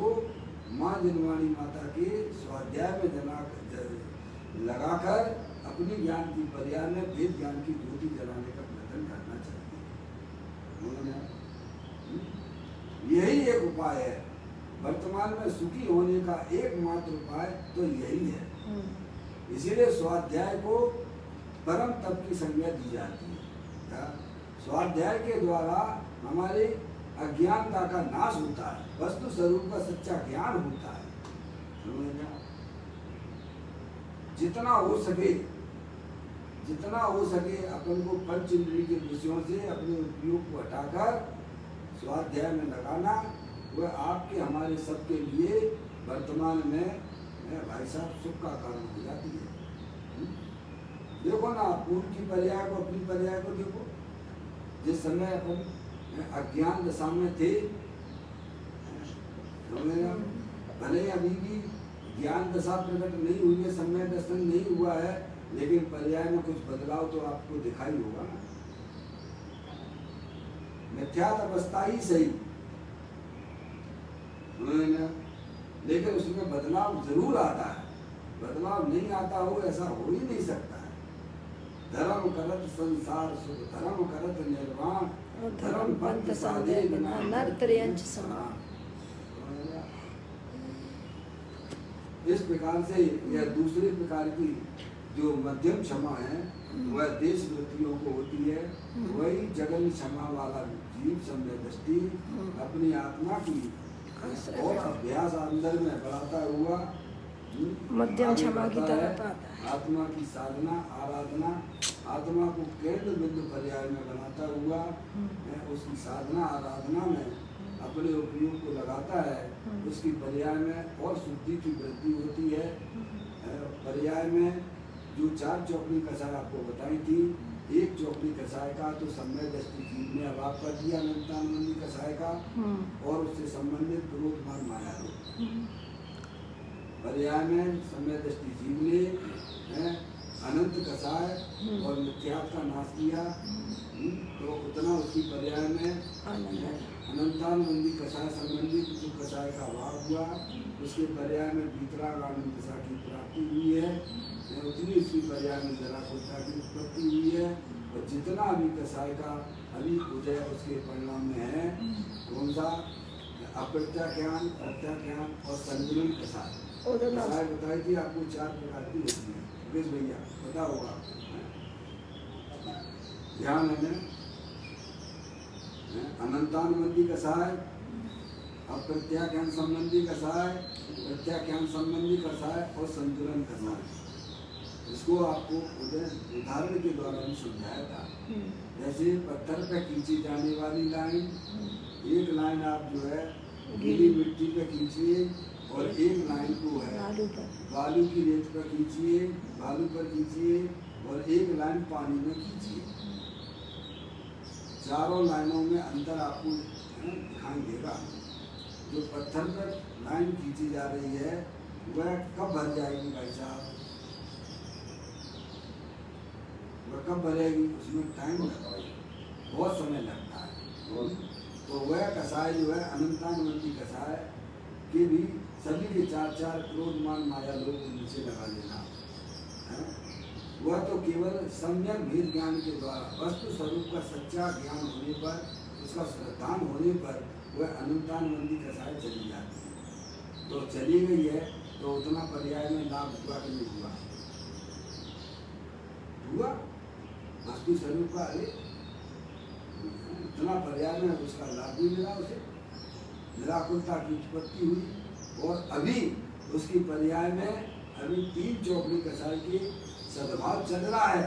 माँ जनवाणी माता के स्वाध्याय में लगाकर अपनी ज्ञान की पर्याय में वेद ज्ञान की ज्योति जलाने का प्रयत्न करना चाहिए। यही एक उपाय है। वर्तमान में सुखी होने का एकमात्र उपाय तो यही है। इसीलिए स्वाध्याय को परम तप की संज्ञा दी जाती है। क्या? स्वाध्याय के द्वारा हमारे अज्ञानता का नाश होता है, वस्तु स्वरूप का सच्चा ज्ञान होता है। जितना हो सके अपन को पंच इंद्रिय के विषयों से अपने उपयोग को हटाकर स्वाध्याय में लगाना, वह आपके हमारे सबके लिए वर्तमान में भाई साहब सुख का कारण हो जाती है। देखो ना, पूर्व की पर्याय को अपनी पर्याय को देखो। जिस समय अपन अज्ञान दशा में थे, भले अभी भी ज्ञान दशा प्रकट नहीं हुई है, समय दर्शन नहीं हुआ है, लेकिन पर्याय में कुछ बदलाव तो आपको दिखाई होगा ना। मिथ्यात अवस्था ही सही, लेकिन उसमें बदलाव जरूर आता है। बदलाव नहीं आता हो ऐसा हो ही नहीं सकता है। धर्म करत संसार सुख, धर्म करत निर्वाण, धर्म पंथ साधे बिना नर त्रियंच समान। इस प्रकार से यह दूसरे प्रकार की जो मध्यम क्षमा है वह देश वृत्तियों को होती है। वही जगन क्षमा वाला जीव सम्य दृष्टि अपनी आत्मा की और अभ्यास अंदर में बढ़ाता हुआ मध्यम क्षमा की तरफ आता है। आत्मा की साधना आराधना, आत्मा को केंद्र बिंदु पर्याय में बनाता हुआ उसकी साधना आराधना में अपने उपयोग को लगाता है। उसकी पर्याय में और शुद्धि की वृद्धि होती है। पर्याय में जो 4 चौकड़ी कसाय आपको बताई थी, एक चौकड़ी कसाय का तो सम्य दृष्टि जीव ने अभाव कर दिया, अनंतानंदी कसाय का, और उससे संबंधित क्रोध मान माया रोग। पर्याय में सम्य दृष्टि जीव ने अनंत कसाय और मिथ्यात का नाश किया, तो उतना उसकी पर्याय में अनंतानंदी कसाय संबंधित जो कसाय का अभाव हुआ, उसके पर्याय में वितराग आनंद दशा की प्राप्ति हुई है। उतनी उसकी पर्याय में जराकुलता की उत्पत्ति हुई है। और जितना अभी कसाय का अभी उदय उसके परिणाम में है, कौन सा? अप्रत्याख्यान, प्रत्याख्यान और संतुलन कसाय। कसाय बताई थी आपको 4 प्रकार की होती है। किस भैया पता होगा? ध्यान है। अनंतानुबंधी कसाय, अप्रत्याख्यान संबंधी कसाय, प्रत्याख्यान संबंधी कसाय और संतुलन कसाय। इसको आपको उदाहरण के द्वारा भी समझाया था। जैसे पत्थर पे खींची जाने वाली लाइन, एक लाइन आप जो है गीली मिट्टी पे खींचिए और एक लाइन को है बालू की रेत पर खींचिए, बालू पर खींचिए, और एक लाइन पानी में खींचिए। चारों लाइनों में अंतर आपको दिखाई देगा। जो पत्थर पर लाइन खींची जा रही है वह कब भर जाएगी भाई साहब? वह कब भरेगी? उसमें टाइम लगता है, बहुत समय लगता है। तो वह कसाय जो है अनंतानुबंधी कसाय के भी सभी के 4 क्रोध मान माया लोग नीचे लगा लेना है। वह तो केवल सम्यक भेद ज्ञान के द्वारा वस्तु स्वरूप का सच्चा ज्ञान होने पर, उसका श्रद्धान होने पर वह अनंतानुबंधी कसाय चली जाती है। तो चली गई है तो उतना पर्याय में लाभ हुआ कि नहीं हुआ? हुआ। वस्तु स्वरूप का इतना पर्याय में उसका लाभ भी मिला, उसे निराकुलता की उत्पत्ति हुई। और अभी उसकी पर्याय में अभी 3 चौकड़ी कसाय की सद्भाव चल रहा है।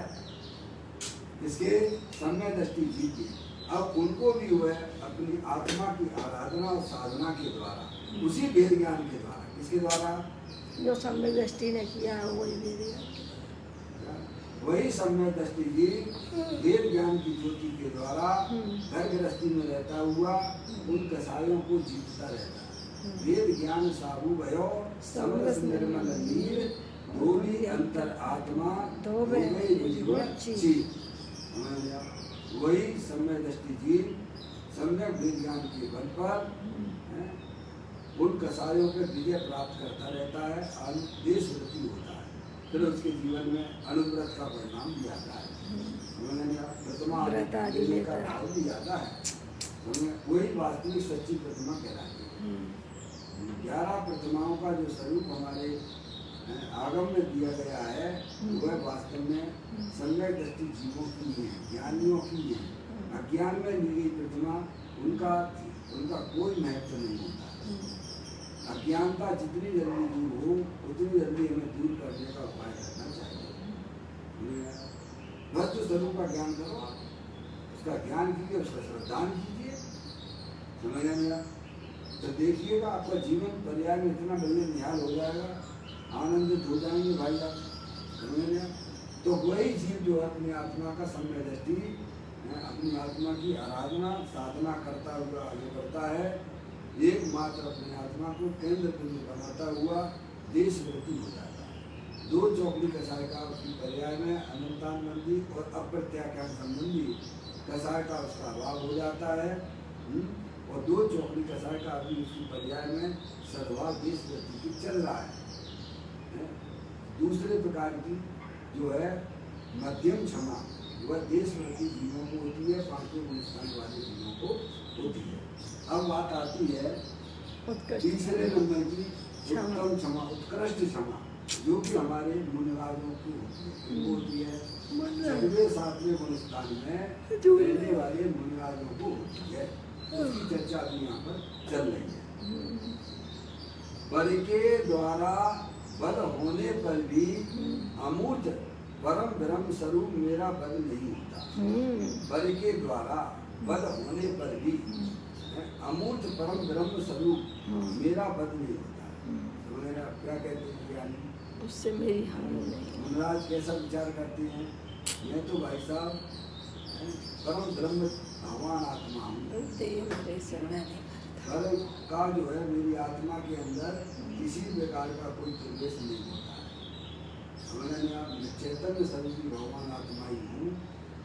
इसके सम्य दृष्टि जी की अब उनको भी हुए अपनी आत्मा की आराधना और साधना के द्वारा, उसी वेद ज्ञान के द्वारा। किसके द्वारा? जो सम्य दृष्टि ने किया है वही वेद ज्ञान, वही सम्य दृष्टि जी वेद ज्ञान की ज्योति के द्वारा घर गृहस्थी में रहता हुआ उन कसायों को जीतता रहता है। वेद ज्ञान साहू भयो समरस निर्मल नीर, धोबी अंतर आत्मा धोबे ची। वही सम्य दृष्टि जी सम्यक वेद ज्ञान के बल पर उन कसायों पे विजय प्राप्त करता रहता है, देश वृत्ति होता है। फिर उसके जीवन में अनुव्रत का परिणाम भी आता है। उन्होंने प्रतिमा व्रत आदि देने का लेकर। भाव भी आता है, वही वास्तविक सच्ची प्रतिमा कहलाती है। 11 प्रतिमाओं का जो स्वरूप हमारे आगम में दिया गया है वह वास्तव में सम्यक दृष्टि जीवों की है, ज्ञानियों की है। अज्ञान में ली गई प्रतिमा उनका कोई महत्व नहीं होता। अज्ञानता जितनी जल्दी दूर हो उतनी जल्दी हमें दूर करने का उपाय करना चाहिए। वस्तु स्वरूप का ज्ञान करो, उसका ज्ञान कीजिए, उसका श्रद्धान कीजिए। समझ में मेरा तो देखिएगा आपका जीवन पर्याय में इतना बढ़िया निहाल हो जाएगा, आनंदित हो जाएंगे भाई आप। समझ में तो वही जीव जो है अपनी आत्मा का सम्यक दृष्टि, अपनी आत्मा की आराधना साधना करता हुआ आगे बढ़ता है, एकमात्र अपनी आत्मा को केंद्र बिंदु बनाता हुआ देशव्यापी हो जाता है। 2 चौकड़ी कसाय का उसकी पर्याय में अनंतानंदी और अप्रत्याख्यान संबंधी कसाय का उसका अभाव हो जाता है। और 2 चौकड़ी कसाय का अभी उसकी पर्याय में सद्भाव देशव्यापी की चल रहा है। दूसरे प्रकार की जो है मध्यम क्षमा वह देशव्यापी जीवों को होती है, 5वें गुणस्थान वाले जीवों को होती है। अब बात आती है तीसरे नंबर की उत्तम क्षमा, उत्कृष्ट क्षमा, जो कि हमारे मुनिराजों की होती है। वो होती है 6वें 7वें गुणस्थान में रहने वाले मुनिराजों को होती है। उसकी चर्चा भी यहाँ पर चल रही है। बल के द्वारा बल होने पर भी अमूर्त परम ब्रह्म स्वरूप मेरा बल नहीं होता। बल के द्वारा बल होने पर भी अमूर्त परम ब्रह्म स्वरूप मेरा बल नहीं होता। तो मेरा क्या कहते हैं ज्ञानी, उससे मेरी हानि नहीं। मनराज कैसा विचार करते हैं, मैं तो भाई साहब परम ब्रह्म भगवान आत्मा हूँ, बल का जो है मेरी आत्मा के अंदर किसी प्रकार का कोई प्रवेश नहीं होता है। मैं चैतन्य स्वरूप भगवान आत्मा ही हूँ,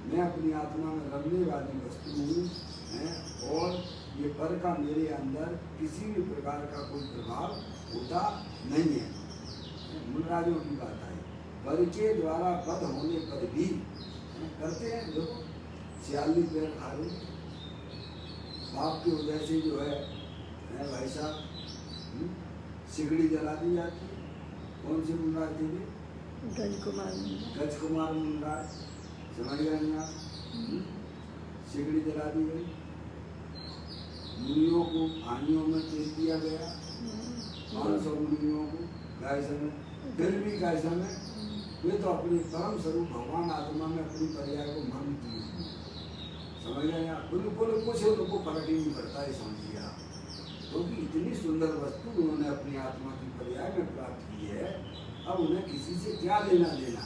मैं अपनी आत्मा में रमने वाली वस्तु हूँ और ये पर का मेरे अंदर किसी भी प्रकार का कोई प्रभाव होता नहीं है। मुनराजों की बात आई, बल के द्वारा बद होने पर भी करते हैं लोग 46 पैर खा रहे, बाप की वजह से जो है भाई साहब सिगड़ी जला दी जाती है। कौन से मुनराज थे? गजकुमार मुनराज, समझ गए नहीं आप? सिगड़ी जला दी गई, मुनियों को हानियों में तेल दिया गया, 500 मुनियों को गाय समय, फिर भी गाय समय वे तो अपने परम स्वरूप भगवान आत्मा में अपनी पर्याय को मानती है। समझ गए आप? बिल्कुल कुछ उनको फर्क ही नहीं पड़ता है, समझिए आप। क्योंकि इतनी सुंदर वस्तु उन्होंने अपनी आत्मा की पर्याय में प्राप्त की है, अब उन्हें किसी से क्या लेना देना।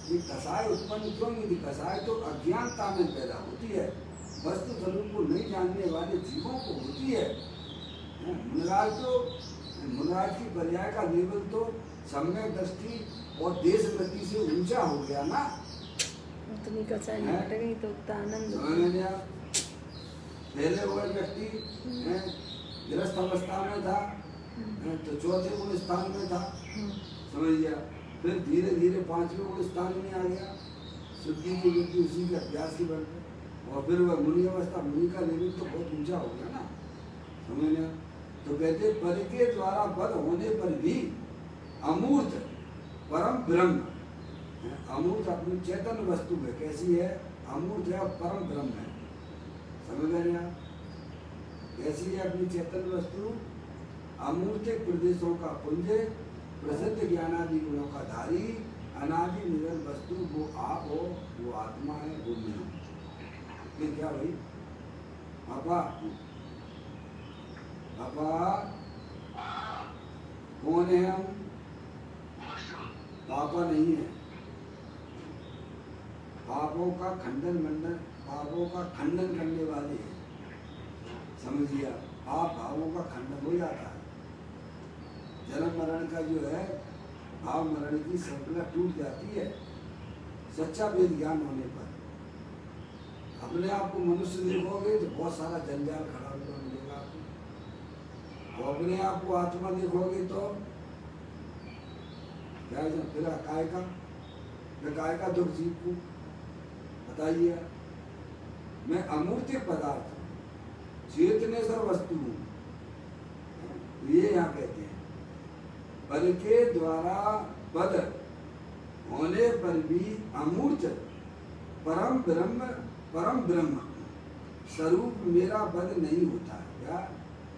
ये कसाय उत्पन्न क्यों नहीं थी? कसाय तो अज्ञानता में पैदा होती है, वस्तु स्वरूप को नहीं जानने वाले जीवों को होती है। मुनराज की पर्याय का लेवल तो सम्यक दृष्टि और देश वृत्ति से ऊंचा हो गया ना। उतनी कसाई हट गई तो आनंद। पहले वो व्यक्ति गृहस्थ अवस्था में था तो 4थे गुण स्थान में था, समझ गया। फिर धीरे धीरे 5वें गुण स्थान में आ गया, शुद्धि की वृत्ति उसी के अभ्यास की बढ़ते, और फिर वह मुनि अवस्था, मुनि का लेवल तो बहुत ऊंचा हो गया ना, समझ गया। तो कहते पर के द्वारा बद होने पर भी अमूर्त परम ब्रह्म, अमूर्त अपनी चेतन वस्तु है, कैसी है? अमूर्त है, परम ब्रह्म है, समझ गए आप? कैसी है अपनी चेतन वस्तु? अमूर्तिक प्रदेशों का पुंज, प्रसिद्ध ज्ञानादि गुणों का धारी, अनादि निरंतर वस्तु, वो आप हो, वो आत्मा है, वो मैं हूँ। ये क्या भाई? पापा कौन है हम? पापा नहीं है, पापों का खंडन करने वाले हैं, समझिए। पाप भावों का खंडन हो जाता है, जन्म मरण का जो है भाव मरण की श्रृंखला टूट जाती है सच्चा वेद ज्ञान होने पर। अपने आप को मनुष्य देखोगे तो बहुत सारा जंजाल खड़ा हुआ मिलेगा आपको, और अपने आप को आत्मा देखोगे तो क्या है? फिर काय का दुख जीव को बताइए। मैं अमूर्तिक पदार्थ हूँ, चेतनेश्वर वस्तु हूँ, ये यहाँ कहते हैं। पद के द्वारा पद होने पर भी अमूर्त परम ब्रह्म स्वरूप मेरा पद नहीं होता है। क्या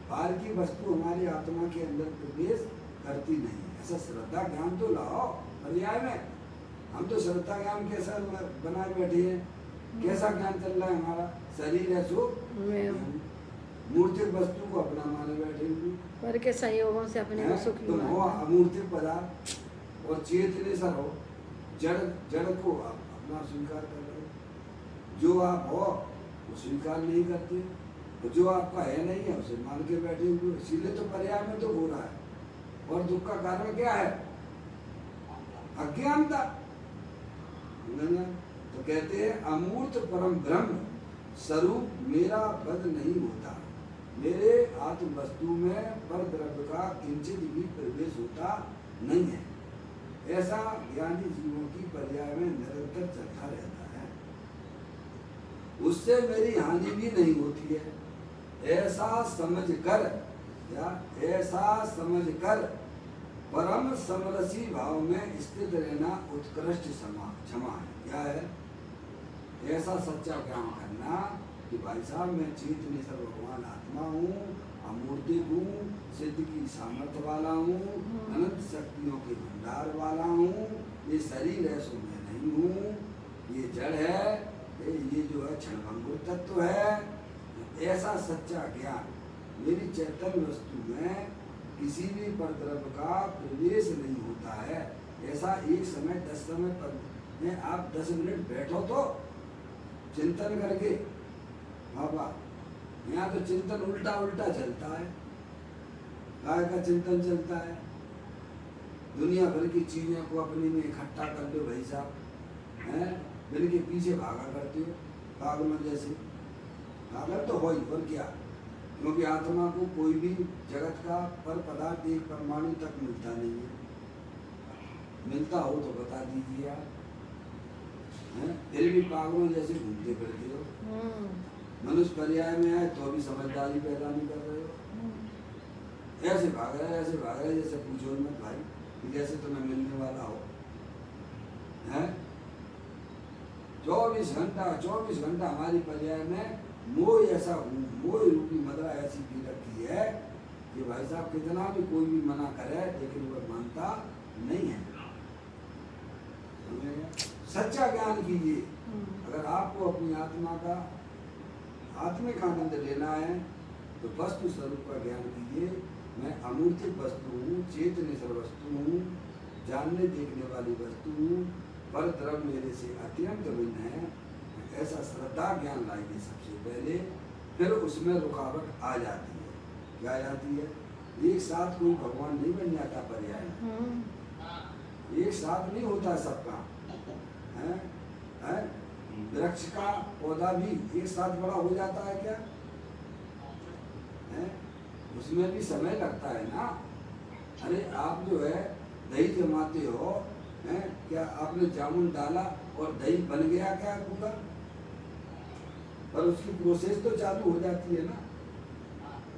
बाहर की वस्तु हमारी आत्मा के अंदर प्रवेश करती नहीं। ऐसा श्रद्धा ज्ञान तो लाओ पर्याय में। हम तो श्रद्धा ज्ञान कैसा बनाए बैठे हैं, कैसा ज्ञान चल रहा है हमारा? शरीर है सो मूर्तिक वस्तु को अपना माने बैठे हुए, पर के संयोगों से अपने को सुखी तुम हो मानते हैं। अमूर्तिक पदार्थ और चेतनेश्वर हो, जड़ को आप अपना स्वीकार कर रहे हो। जो आप हो वो स्वीकार नहीं करते, तो जो आपका है नहीं है उसे मान के बैठे हुए। इसीलिए तो पर्याय में तो हो रहा है। और दुख का कारण क्या है? अज्ञानता। तो कहते हैं अमूर्त परम ब्रह्म स्वरूप मेरा पद नहीं होता। मेरे आत्म वस्तु में पर द्रव्य का किंचित भी प्रवेश होता नहीं है। ऐसा ज्ञानी जीवों की पर्याय में निरंतर चलता रहता है। उससे मेरी हानि भी नहीं होती है। ऐसा समझकर परम समरसी भाव में स्थित रहना उत्कृष्ट क्षमा है। क्या है? ऐसा सच्चा ज्ञान करना कि भाई साहब मैं चेतनेश्वर भगवान आत्मा हूँ, अमूर्तिक हूँ, सिद्ध की सामर्थ्य वाला हूँ, अनंत शक्तियों के भंडार वाला हूँ। ये शरीर है सो मैं नहीं हूँ, ये जड़ है, ये जो है क्षणभंगुर तत्व है। ऐसा सच्चा ज्ञान मेरी चैतन्य वस्तु में किसी भी परद्रव्य का प्रवेश नहीं होता है। ऐसा एक समय 10 समय पर में आप 10 मिनट बैठो तो चिंतन करके बाबा। यहाँ तो चिंतन उल्टा उल्टा चलता है। काय का चिंतन चलता है? दुनिया भर की चीजें को अपने में इकट्ठा कर लो भाई साहब, हैं? बिल के पीछे भागा करते हो पागलों जैसे। पागल तो हो ही, और क्या? क्योंकि आत्मा को कोई भी जगत का पर पदार्थ एक परमाणु तक मिलता नहीं है। मिलता हो तो बता दीजिए आप, हैं? फिर भी पागलों जैसे घूमते फिरते हो। मनुष्य पर्याय में आए तो भी समझदारी पैदा नहीं कर रहे हो। ऐसे भाग रहे जैसे पूछो मत भाई, जैसे तुम्हें मिलने वाला हो, हैं? 24 घंटा हमारी पर्याय में मोह ऐसा मोह रूपी मदरा ऐसी पी रखी है कि भाई साहब कितना भी कोई भी मना करे लेकिन वह मानता नहीं है। सच्चा ज्ञान कीजिए। अगर आपको अपनी आत्मा का आत्मिक आनंद लेना है तो वस्तु स्वरूप का ज्ञान कीजिए। मैं अमूर्तिक वस्तु हूँ, चेतनेश्वर वस्तु हूँ, जानने देखने वाली वस्तु हूँ, पर द्रव्य मेरे से अत्यंत भिन्न है। ऐसा श्रद्धा ज्ञान लाइए सबसे पहले, फिर उसमें रुकावट आ जाती है। क्या आ जाती है? एक साथ कोई भगवान नहीं बन जाता पर्याय, एक साथ नहीं होता सबका, है? वृक्ष का पौधा भी एक साथ बड़ा हो जाता है क्या? है? उसमें भी समय लगता है ना। अरे आप जो है दही जमाते हो, हैं? क्या आपने जामुन डाला और दही बन गया क्या पूरा? पर उसकी प्रोसेस तो चालू हो जाती है ना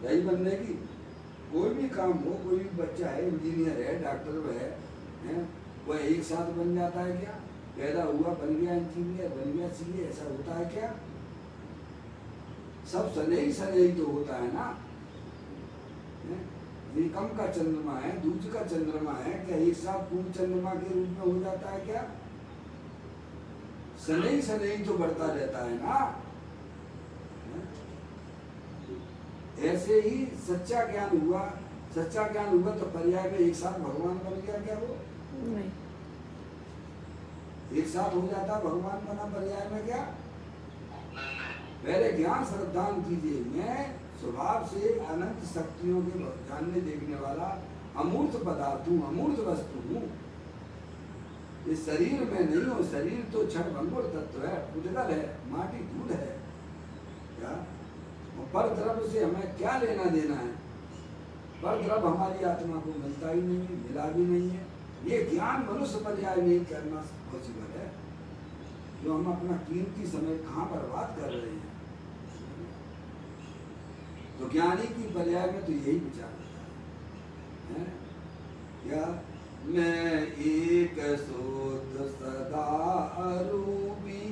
दही बनने की। कोई भी काम हो, कोई भी बच्चा है, इंजीनियर है, डॉक्टर है, वह एक साथ बन जाता है क्या? पैदा हुआ बन गया इंजीनियर, बन गया सीए, ऐसा होता है क्या? सब सने तो होता है ना। एकम का चंद्रमा है, दूज का चंद्रमा है, क्या एक साथ पूर्ण चंद्रमा के रूप में हो जाता है क्या? सने तो बढ़ता रहता है ना। ऐसे ही सच्चा ज्ञान हुआ तो पर्याय में एक साथ भगवान बन गया क्या? वो नहीं, एक साथ हो जाता भगवान बना पर्याय में क्या? पहले ज्ञान श्रद्धान कीजिए। मैं स्वभाव से अनंत शक्तियों के जानने देखने वाला अमूर्त पदार्थ हूँ, अमूर्त वस्तु हूँ। इस शरीर में नहीं हो। शरीर तो क्षणभंगुर तत्व है, पुद्गल है, माटी धूल है। क्या पर द्रव्य से हमें क्या लेना देना है? पर द्रव्य हमारी आत्मा को मिलता ही नहीं है, मिला भी नहीं है। ये ज्ञान मनुष्य पर्याय में करना पॉसिबल है, जो हम अपना कीमती समय कहाँ बर्बाद कर रहे हैं। तो ज्ञानी की पर्याय में तो यही विचार होता है क्या? मैं एक शोध सदा अरूपी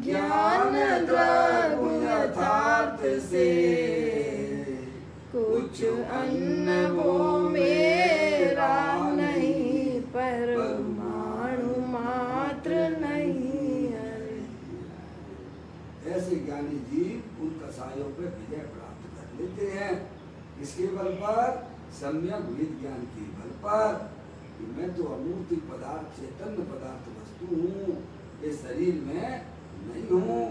ज्ञान द्रव्य यथार्थ से, कुछ अन्न वो मेरा नहीं, परमाणु मात्र नहीं है। ऐसे ज्ञानी जीव उन कसायों पे विजय प्राप्त कर लेते हैं। इसके बल पर, सम्यक विद ज्ञान के बल पर कि मैं तो अमूर्त पदार्थ, चैतन्य पदार्थ वस्तु हूँ, इस शरीर में नहीं हूँ।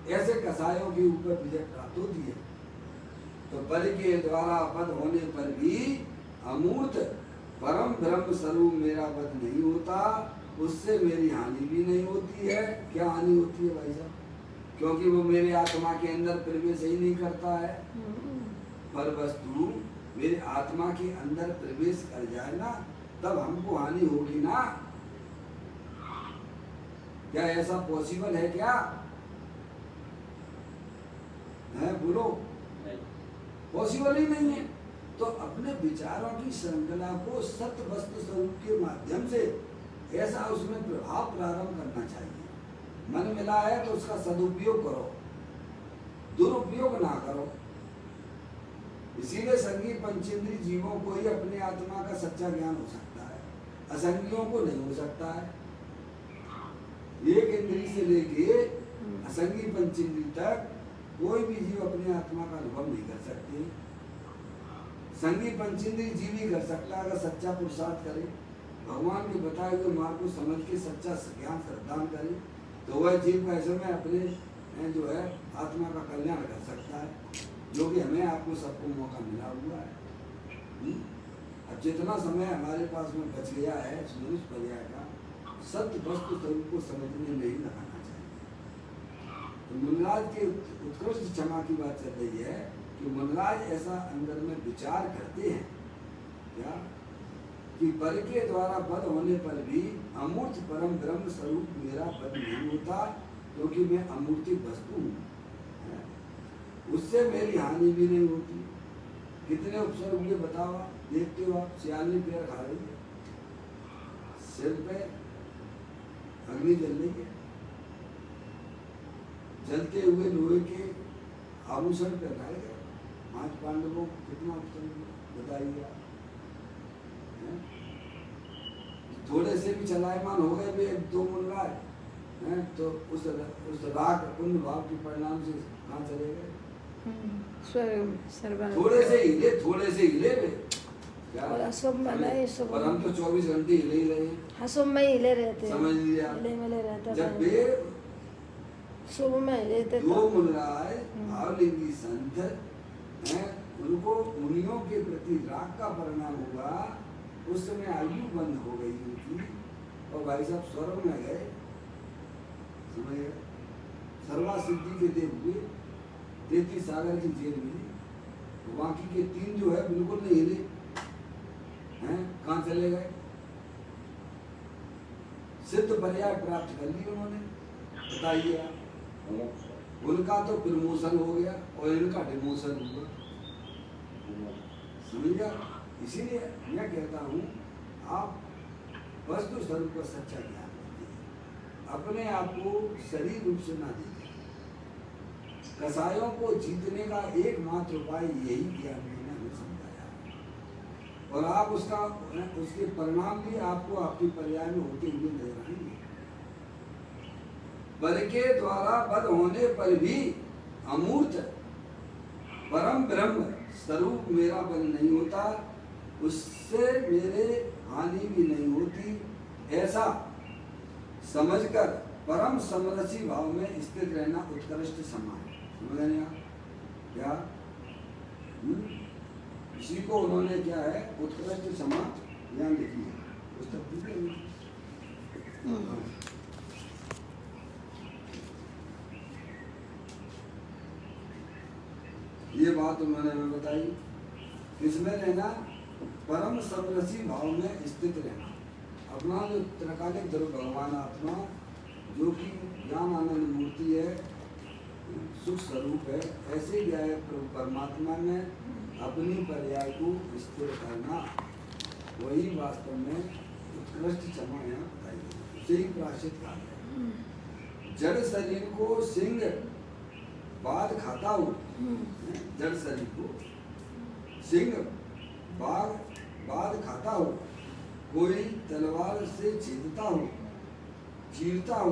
ऐसे कसायों के ऊपर विजय प्राप्त होती है। तो बल के द्वारा वध होने पर भी अमूर्त परम ब्रह्म स्वरूप मेरा वध नहीं होता, उससे मेरी हानि भी नहीं होती है। क्या हानि होती है भाई साहब? क्योंकि वो मेरे आत्मा के अंदर प्रवेश ही नहीं करता है। पर वस्तु मेरे आत्मा के अंदर प्रवेश कर जाए ना, तब हमको हानि होगी ना। क्या ऐसा पॉसिबल है क्या? है बोलो, पॉसिबल ही नहीं है। तो अपने विचारों की श्रृंखला को सत्य वस्तु स्वरूप के माध्यम से ऐसा उसमें प्रभाव प्रारंभ करना चाहिए। मन मिला है तो उसका सदुपयोग करो, दुरुपयोग ना करो। इसीलिए संगी पंचेंद्रिय जीवों को ही अपने आत्मा का सच्चा ज्ञान हो सकता है, असंगियों को नहीं हो सकता है। एक इंद्रिय से लेके असंगी पंचेंद्रिय तक कोई भी जीव अपने आत्मा का अनुभव नहीं कर सकते। संगी पंचेंद्रिय जीव ही कर सकता है अगर सच्चा पुरुषार्थ करे, भगवान के बताए हुए मार्ग को समझ के सच्चा ज्ञान श्रद्धान करे, तो वह जीव का ऐसे में अपने जो है आत्मा का कल्याण कर सकता है, जो कि हमें आपको सबको मौका मिला हुआ है। अब जितना समय हमारे पास में बच गया है मनुष्य पर्याय का, सत्य वस्तु स्वरूप को समझने में ही लगाना चाहिए। तो मुनराज के उत्कृष्ट क्षमा की बात चल रही है कि मुनराज ऐसा अंदर में विचार करते हैं क्या कि बल के द्वारा वध होने पर भी अमूर्त परम ब्रह्म स्वरूप मेरा वध नहीं होता, क्योंकि मैं अमूर्तिक वस्तु हूँ, उससे मेरी हानि भी नहीं होती। कितने उपसर्ग हुए बताओ, देखते हो आप, 46 पैर खा रही है, सिर पे अग्नि जल रही है, जलते हुए लोहे के आभूषण पहनाए गए। 5 पांडवों को कितना उपसर्ग बताइए आप। थोड़े से भी चलायमान हो गए वे 2 मुनराज, तो उस राग पुण्य भाव के परिणाम से कहाँ चले गए? थोड़े से हिले वे क्या? और हम तो 24 घंटे हिले ही रहे। हाँ, शुभ में हिले रहते हैं, समझ लिया। हिले रहता जब वे शुभ में हिले थे 2 मुनराज भावलिंगी संत हैं, उनको मुनियों के प्रति राग का परिणाम हुआ, उस समय आयु बंद हो गई उनकी, और भाई साहब स्वर्ग में गए, समझ गए, सर्वा सिद्धि के देव हुए, 33 सागर की जेल मिली। बाकी के 3 जो है बिल्कुल नहीं हिले हैं, कहाँ चले गए? सिद्ध पर्याय प्राप्त कर ली उन्होंने, बताइए आप। उनका तो प्रमोशन हो गया और इनका डिमोशन हुआ, समझिए। इसीलिए मैं कहता हूँ आप वस्तु स्वरूप का सच्चा ज्ञान लीजिए, अपने आप को शरीर रूप से ना दीजिए। कसायों को जीतने का एकमात्र उपाय यही ज्ञान मैंने हमें समझाया है, और आप उसके परिणाम भी आपको आपकी पर्याय में होते हुए नजर आएंगे। बल के द्वारा वध होने पर भी अमूर्त परम ब्रह्म स्वरूप मेरा बल नहीं होता, उससे मेरे हानि भी नहीं होती। ऐसा समझकर परम समरसी भाव में स्थित रहना उत्कृष्ट समा है। समझ गए आप क्या? इसी को उन्होंने क्या है उत्कृष्ट समा ज्ञान लिखी है पुस्तक। ये बात उन्होंने हमें बताई। किसमें रहना? परम समरसी भाव में स्थित रहना। अपना जो त्रकालिक ध्रुव भगवान आत्मा जो कि ज्ञान आनंद मूर्ति है, सुख स्वरूप है, ऐसे ज्ञाय परमात्मा में अपनी पर्याय को स्थिर करना, वही वास्तव में उत्कृष्ट क्षमा यहाँ बताई गई, उसे ही प्रायश्चित कहा है। जड़ शरीर को सिंह बाघ खाता हो, जड़ शरीर को सिंह बाघ खाता हो, कोई तलवार से छेदता हो, चीरता हो,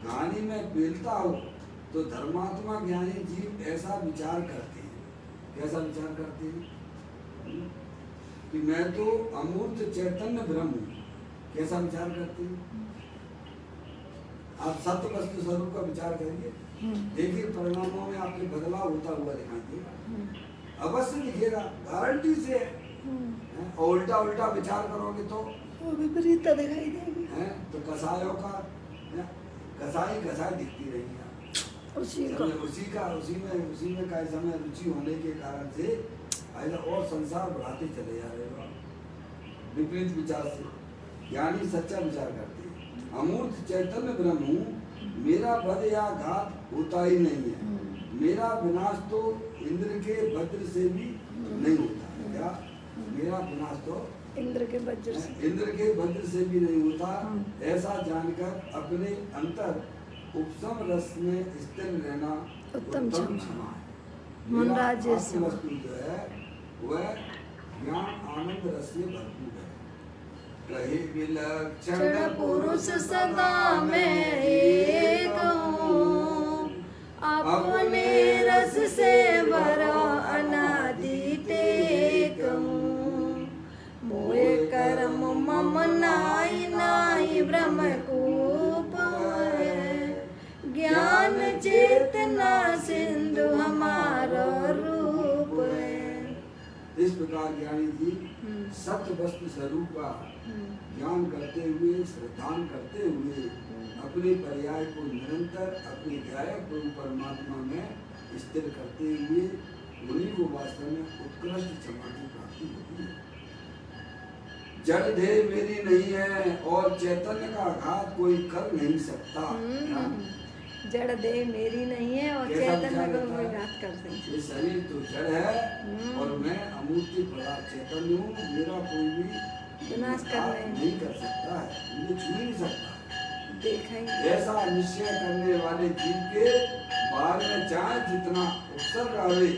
कहानी में बेलता हो, तो धर्मात्मा ज्ञानी जीव ऐसा विचार करते हैं। कैसा विचार करते हैं कि मैं तो अमूर्त चैतन्य ब्रह्म हूँ। कैसा विचार करते हैं? आप सत्य वस्तु स्वरूप का विचार करिए, देखिए परिणामों में आपके बदलाव होता हुआ दिखाई देगा, अवश्य दिखेगा, गारंटी से है। और उल्टा उल्टा विचार करोगे तो विपरीतता दिखाई देगी। तो कसायों का कसाई दिखती रहेगी उसी में का समय रुचि होने के कारण से ऐसा और संसार बढ़ाते चले जा रहे हो विपरीत विचार से। ज्ञानी सच्चा विचार करते हैं, अमूर्त चैतन्य ब्रह्म हूँ, मेरा वध या घात होता ही नहीं है, मेरा विनाश तो इंद्र के वज्र से भी नहीं होता। क्या मेरा विनाश तो इंद्र के वज्र से भी नहीं होता। ऐसा जानकर अपने अंतर उपशम रस में स्थिर रहना उत्तम क्षमा है। मुनराज वस्तु जो है वह ज्ञान आनंद रस में भरपूर है। कहे विलक्षण पुरुष सदा मैं एक हूँ, अपने रस से भरा अनादि टेक हूँ, मोए कर्म मम नाई ब्रह्म कूप है, ज्ञान चेतना सिंधु हमारा रूप है। इस प्रकार ज्ञानी जी सत्य वस्तु स्वरूप का ज्ञान करते हुए, श्रद्धान करते हुए, अपने पर्याय को निरंतर अपने ध्यायक प्रभु परमात्मा में स्थिर करते हुए उन्हीं को वास्तव में उत्कृष्ट क्षमा की प्राप्ति होती है। जड़ देह मेरी नहीं है और चैतन्य का आघात कोई कर नहीं सकता। जड़ देह मेरी नहीं है और चैतन्य को कोई घात कर नहीं सकता। ये शरीर तो जड़ है और मैं अमूर्ति पदार्थ चैतन्य हूँ, मेरा कोई भी विनाश नहीं कर सकता है, मुझे छू नहीं सकता। देखेंगे ऐसा निश्चय करने वाले जीव के बाहर में चाहे जितना उत्सर्ग आवे,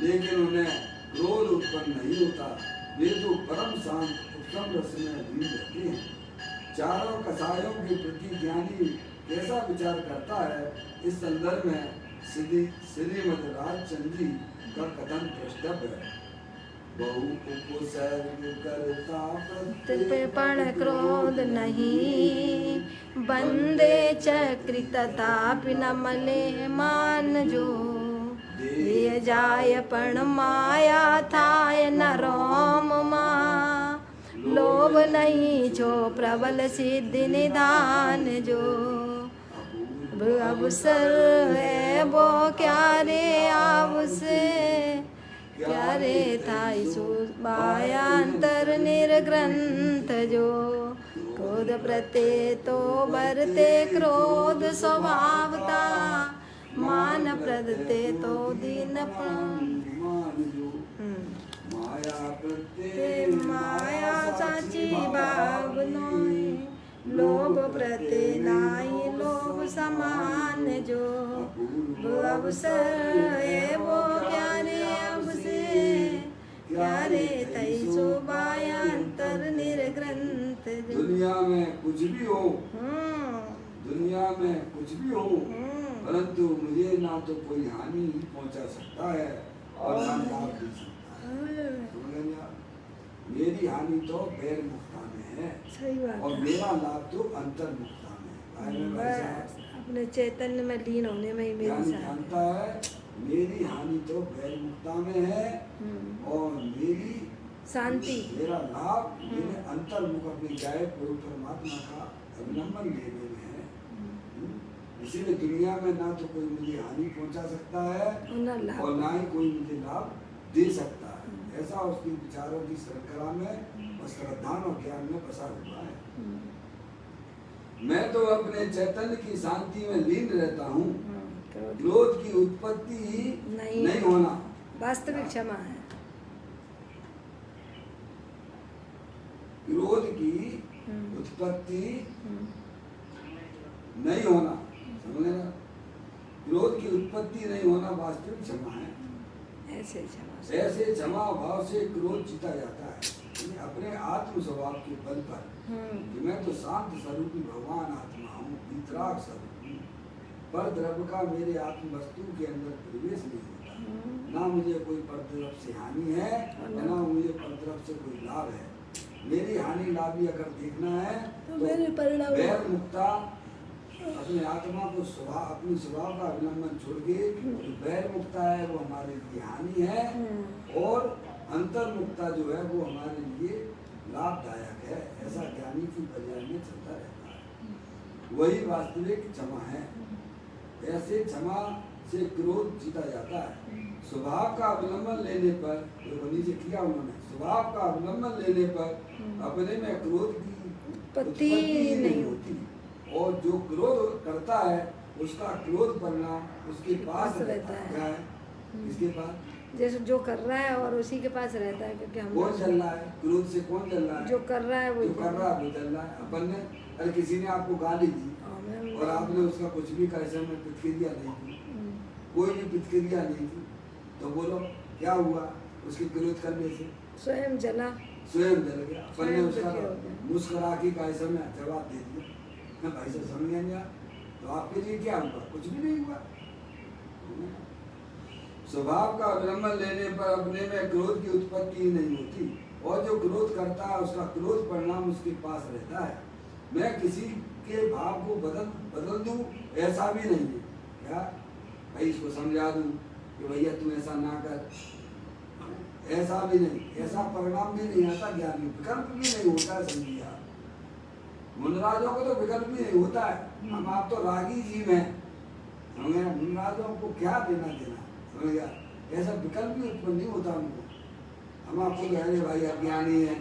लेकिन उन्हें क्रोध उत्पन्न नहीं होता। वे तो परम शांत उत्तम रस में लीन रहते हैं। चारों कसायों के प्रति ज्ञानी कैसा विचार करता है, इस संदर्भ में श्रीमद राजचंद्र जी का कथन प्रस्तुत है। बहु उपसर्ग करता पण क्रोध नहीं, बंदे चक्रि तथापि न मले मान जो, ये जाय पण माया थाय न रोम माँ, लोभ नहीं जो प्रबल सिद्धि निधान जो, अवसर है वो क्या रे आवसे, क्या रे थाई सुबायांतर निर्ग्रंथ जो, क्रोध प्रत्यय तो बरते क्रोध स्वभावता, मान प्रदते तो दीन माया साची भाव नोई, लोभ प्रत्यय नाई लोभ समान जो, अवसर है वो क्या रे अवसे, क्या रे तई शोभायांतर निर्ग्रंथ जो। दुनिया में कुछ भी हो, दुनिया में कुछ भी हो, परंतु मुझे ना तो कोई हानि ही पहुंचा सकता है और ना लाभ दे सकता है। मेरी हानि तो बैर मुक्ता में है, सही बात और मेरा लाभ तो अंतर मुक्ता में है। अपने चैतन्य में लीन होने में ही मेरी जानता है मेरी हानि तो बैर मुक्ता में है और मेरी शांति, मेरा लाभ मेरे अंतर्मुख अपने गाय प्रभु परमात्मा का अवलंबन लेने में है। इसीलिए दुनिया में ना तो कोई मुझे हानि पहुंचा सकता है और ना ही कोई मुझे लाभ दे सकता है। ऐसा उसके विचारों की श्रृंखला में और श्रद्धान और ज्ञान में बसा हुआ है। मैं तो अपने चैतन्य की शांति में लीन रहता हूँ। क्रोध की उत्पत्ति नहीं होना वास्तविक क्षमा है। क्रोध की उत्पत्ति नहीं होना, समझे ना? क्रोध की उत्पत्ति नहीं होना वास्तविक क्षमा है। ऐसे क्षमा भाव से क्रोध जीता जाता है अपने आत्म स्वभाव के बल पर कि मैं तो शांत स्वरूपी भगवान आत्मा हूँ, वितराग स्वरूप हूँ। पर द्रव्य का मेरे आत्म वस्तु के अंदर प्रवेश नहीं होता। ना मुझे कोई परद्रव्य से हानि है ना मुझे परद्रव्य से कोई लाभ है। मेरी हानि लाभ ही अगर देखना है तो वैर मुक्ता अपने आत्मा को अपनी स्वभाव का अवलंबन छोड़ के जो वैर मुक्ता है वो हमारे लिए हानि है और अंतर मुक्ता जो है वो हमारे लिए लाभदायक है। ऐसा ज्ञानी की पर्याय में चलता रहता है। वही वास्तविक क्षमा है। ऐसे क्षमा से क्रोध जीता जाता है। स्वभाव का अवलंबन लेने पर, जो नीचे किया उन्होंने, स्वभाव का अवलंबन लेने पर अपने में क्रोध की उत्पत्ति नहीं होती और जो क्रोध करता है उसका क्रोध परिणाम उसके पास रहता है। क्या है? किसके पास? जैसे जो कर रहा है और उसी के पास रहता है, क्योंकि हम कौन चल रहा है? क्रोध से कौन चल रहा है? जो कर रहा है वो कर रहा है वो चल रहा है। अपन ने, अरे किसी ने आपको गाली दी और आपने उसका कुछ भी कैसे में प्रतिक्रिया नहीं की, कोई भी प्रतिक्रिया नहीं की, तो बोलो क्या हुआ? उसके क्रोध करने से स्वयं जला, स्वयं जल गया। अपन ने उसका मुस्कुरा के कैसे में जवाब दे दिया ना, भाई से समझ गया। तो आपके लिए क्या हुआ? कुछ भी नहीं हुआ। स्वभाव का अवलंबन लेने पर अपने में क्रोध की उत्पत्ति नहीं होती और जो क्रोध करता है उसका क्रोध परिणाम उसके पास रहता है। मैं किसी के भाव को बदल दूं ऐसा भी नहीं है। क्या भाई इसको समझा दूं कि भैया तुम ऐसा ना कर, ऐसा भी नहीं। ऐसा परिणाम भी नहीं आता ज्ञान में। विकल्प भी नहीं होता है। समझिए आप, मुनराजों को तो विकल्प भी नहीं होता है। हम आप तो रागी जीव हैं, समझे? मुनराजों को क्या देना, समझ गया? ऐसा विकल्प भी उत्पन्न नहीं होता उनको। हम आपको कह रहे भाई अज्ञानी है,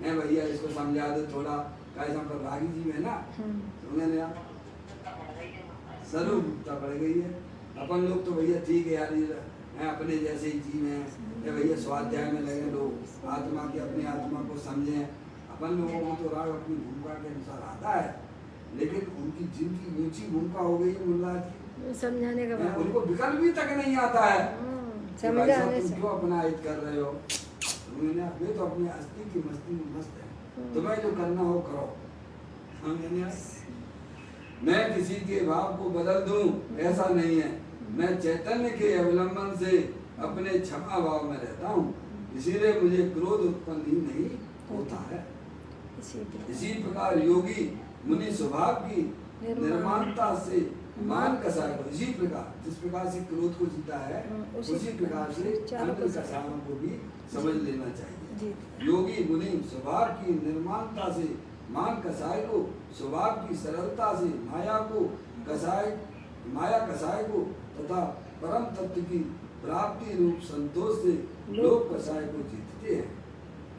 मैं भैया इसको समझा दो थोड़ा, कैसे हम पर रागी जीव है ना, समझे ना? स्वरूपता पड़ गई है। अपन लोग तो भैया ठीक है यार, मैं अपने जैसे ही जीव हैं, या भैया स्वाध्याय में लगे लोग, आत्मा की अपनी आत्मा को समझें। अपन लोगों को तो राग अपनी भूमिका के अनुसार आता है, लेकिन उनकी जिनकी ऊंची भूमिका हो गई मुल्ला की, समझाने का भाव, उनको विकल्प भी तक नहीं आता है। समझाने से क्यों अपना हित कर रहे हो? वे तो अपनी अस्थि की मस्ती में मस्त है। तुम्हें जो करना हो करो, समझे? मैं किसी के भाव को बदल दूं ऐसा नहीं है। मैं चैतन्य के अवलंबन से अपने क्षमा भाव में रहता हूँ, इसीलिए मुझे क्रोध उत्पन्न ही नहीं होता है। इसी प्रकार योगी मुनि स्वभाव की निर्माणता से मान कसाय को, इसी प्रकार जिस प्रकार से क्रोध को जीता है उसी प्रकार से अन्य कसायों को भी समझ लेना चाहिए। योगी मुनि स्वभाव की निर्माणता से मान कसाय को, स्वभाव की सरलता से माया कसाय को तथा परम तत्व की प्राप्ति रूप संतोष से लोक कसाय को जीतते हैं।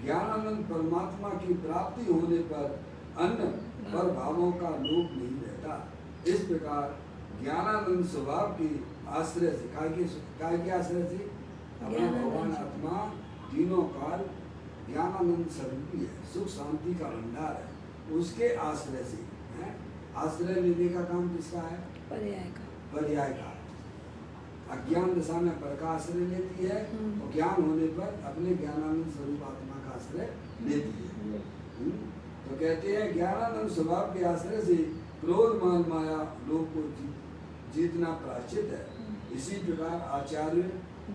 ज्ञानानंद परमात्मा की प्राप्ति होने पर अन्य पर भावों का लोप नहीं रहता। इस प्रकार ज्ञानानंद स्वभाव के आश्रय से, काय के आश्रय से, अपना भगवान आत्मा तीनों काल ज्ञानानंद स्वरूपी है, सुख शांति का भंडार है, उसके आश्रय से है। आश्रय लेने का काम किसका है? पर्याय का। अज्ञान दशा में पर का आश्रय लेती है और ज्ञान होने पर अपने ज्ञानानंद स्वरूप आत्मा का आश्रय लेती है। तो कहते हैं ज्ञानानंद स्वभाव के आश्रय से क्रोध मान माया लोग को जीतना प्रायश्चित है। इसी प्रकार आचार्य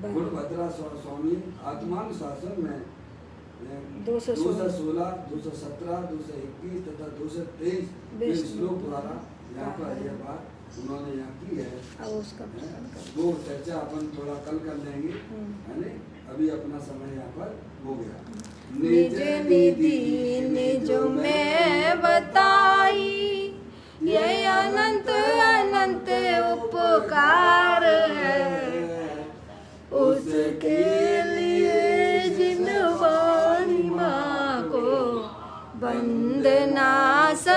गुणभद्रा स्वामी आत्मानुशासन में 216, 217, 221 तथा 223 श्लोक द्वारा यहाँ पर यह बात उन्होंने यहाँ की है। वो चर्चा अपन थोड़ा कल कर लेंगे, है ना? अभी अपना समय यहाँ पर हो गया। निज निधि निज में बताई, ये अनंत अनंत उपकार है, उसके लिए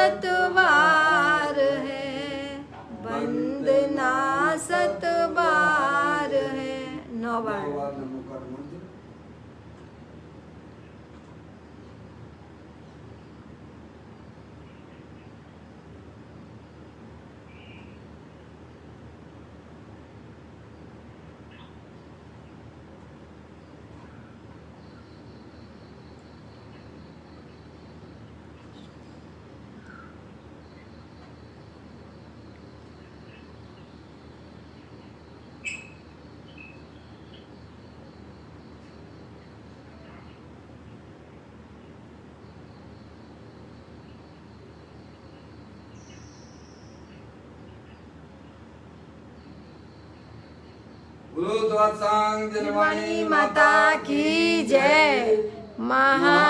सतबार है, वंदना सतबार है। 9 बार। नमोकार मंत्र। बोलो द्वादशांग जिनवाणी माता की जय। महा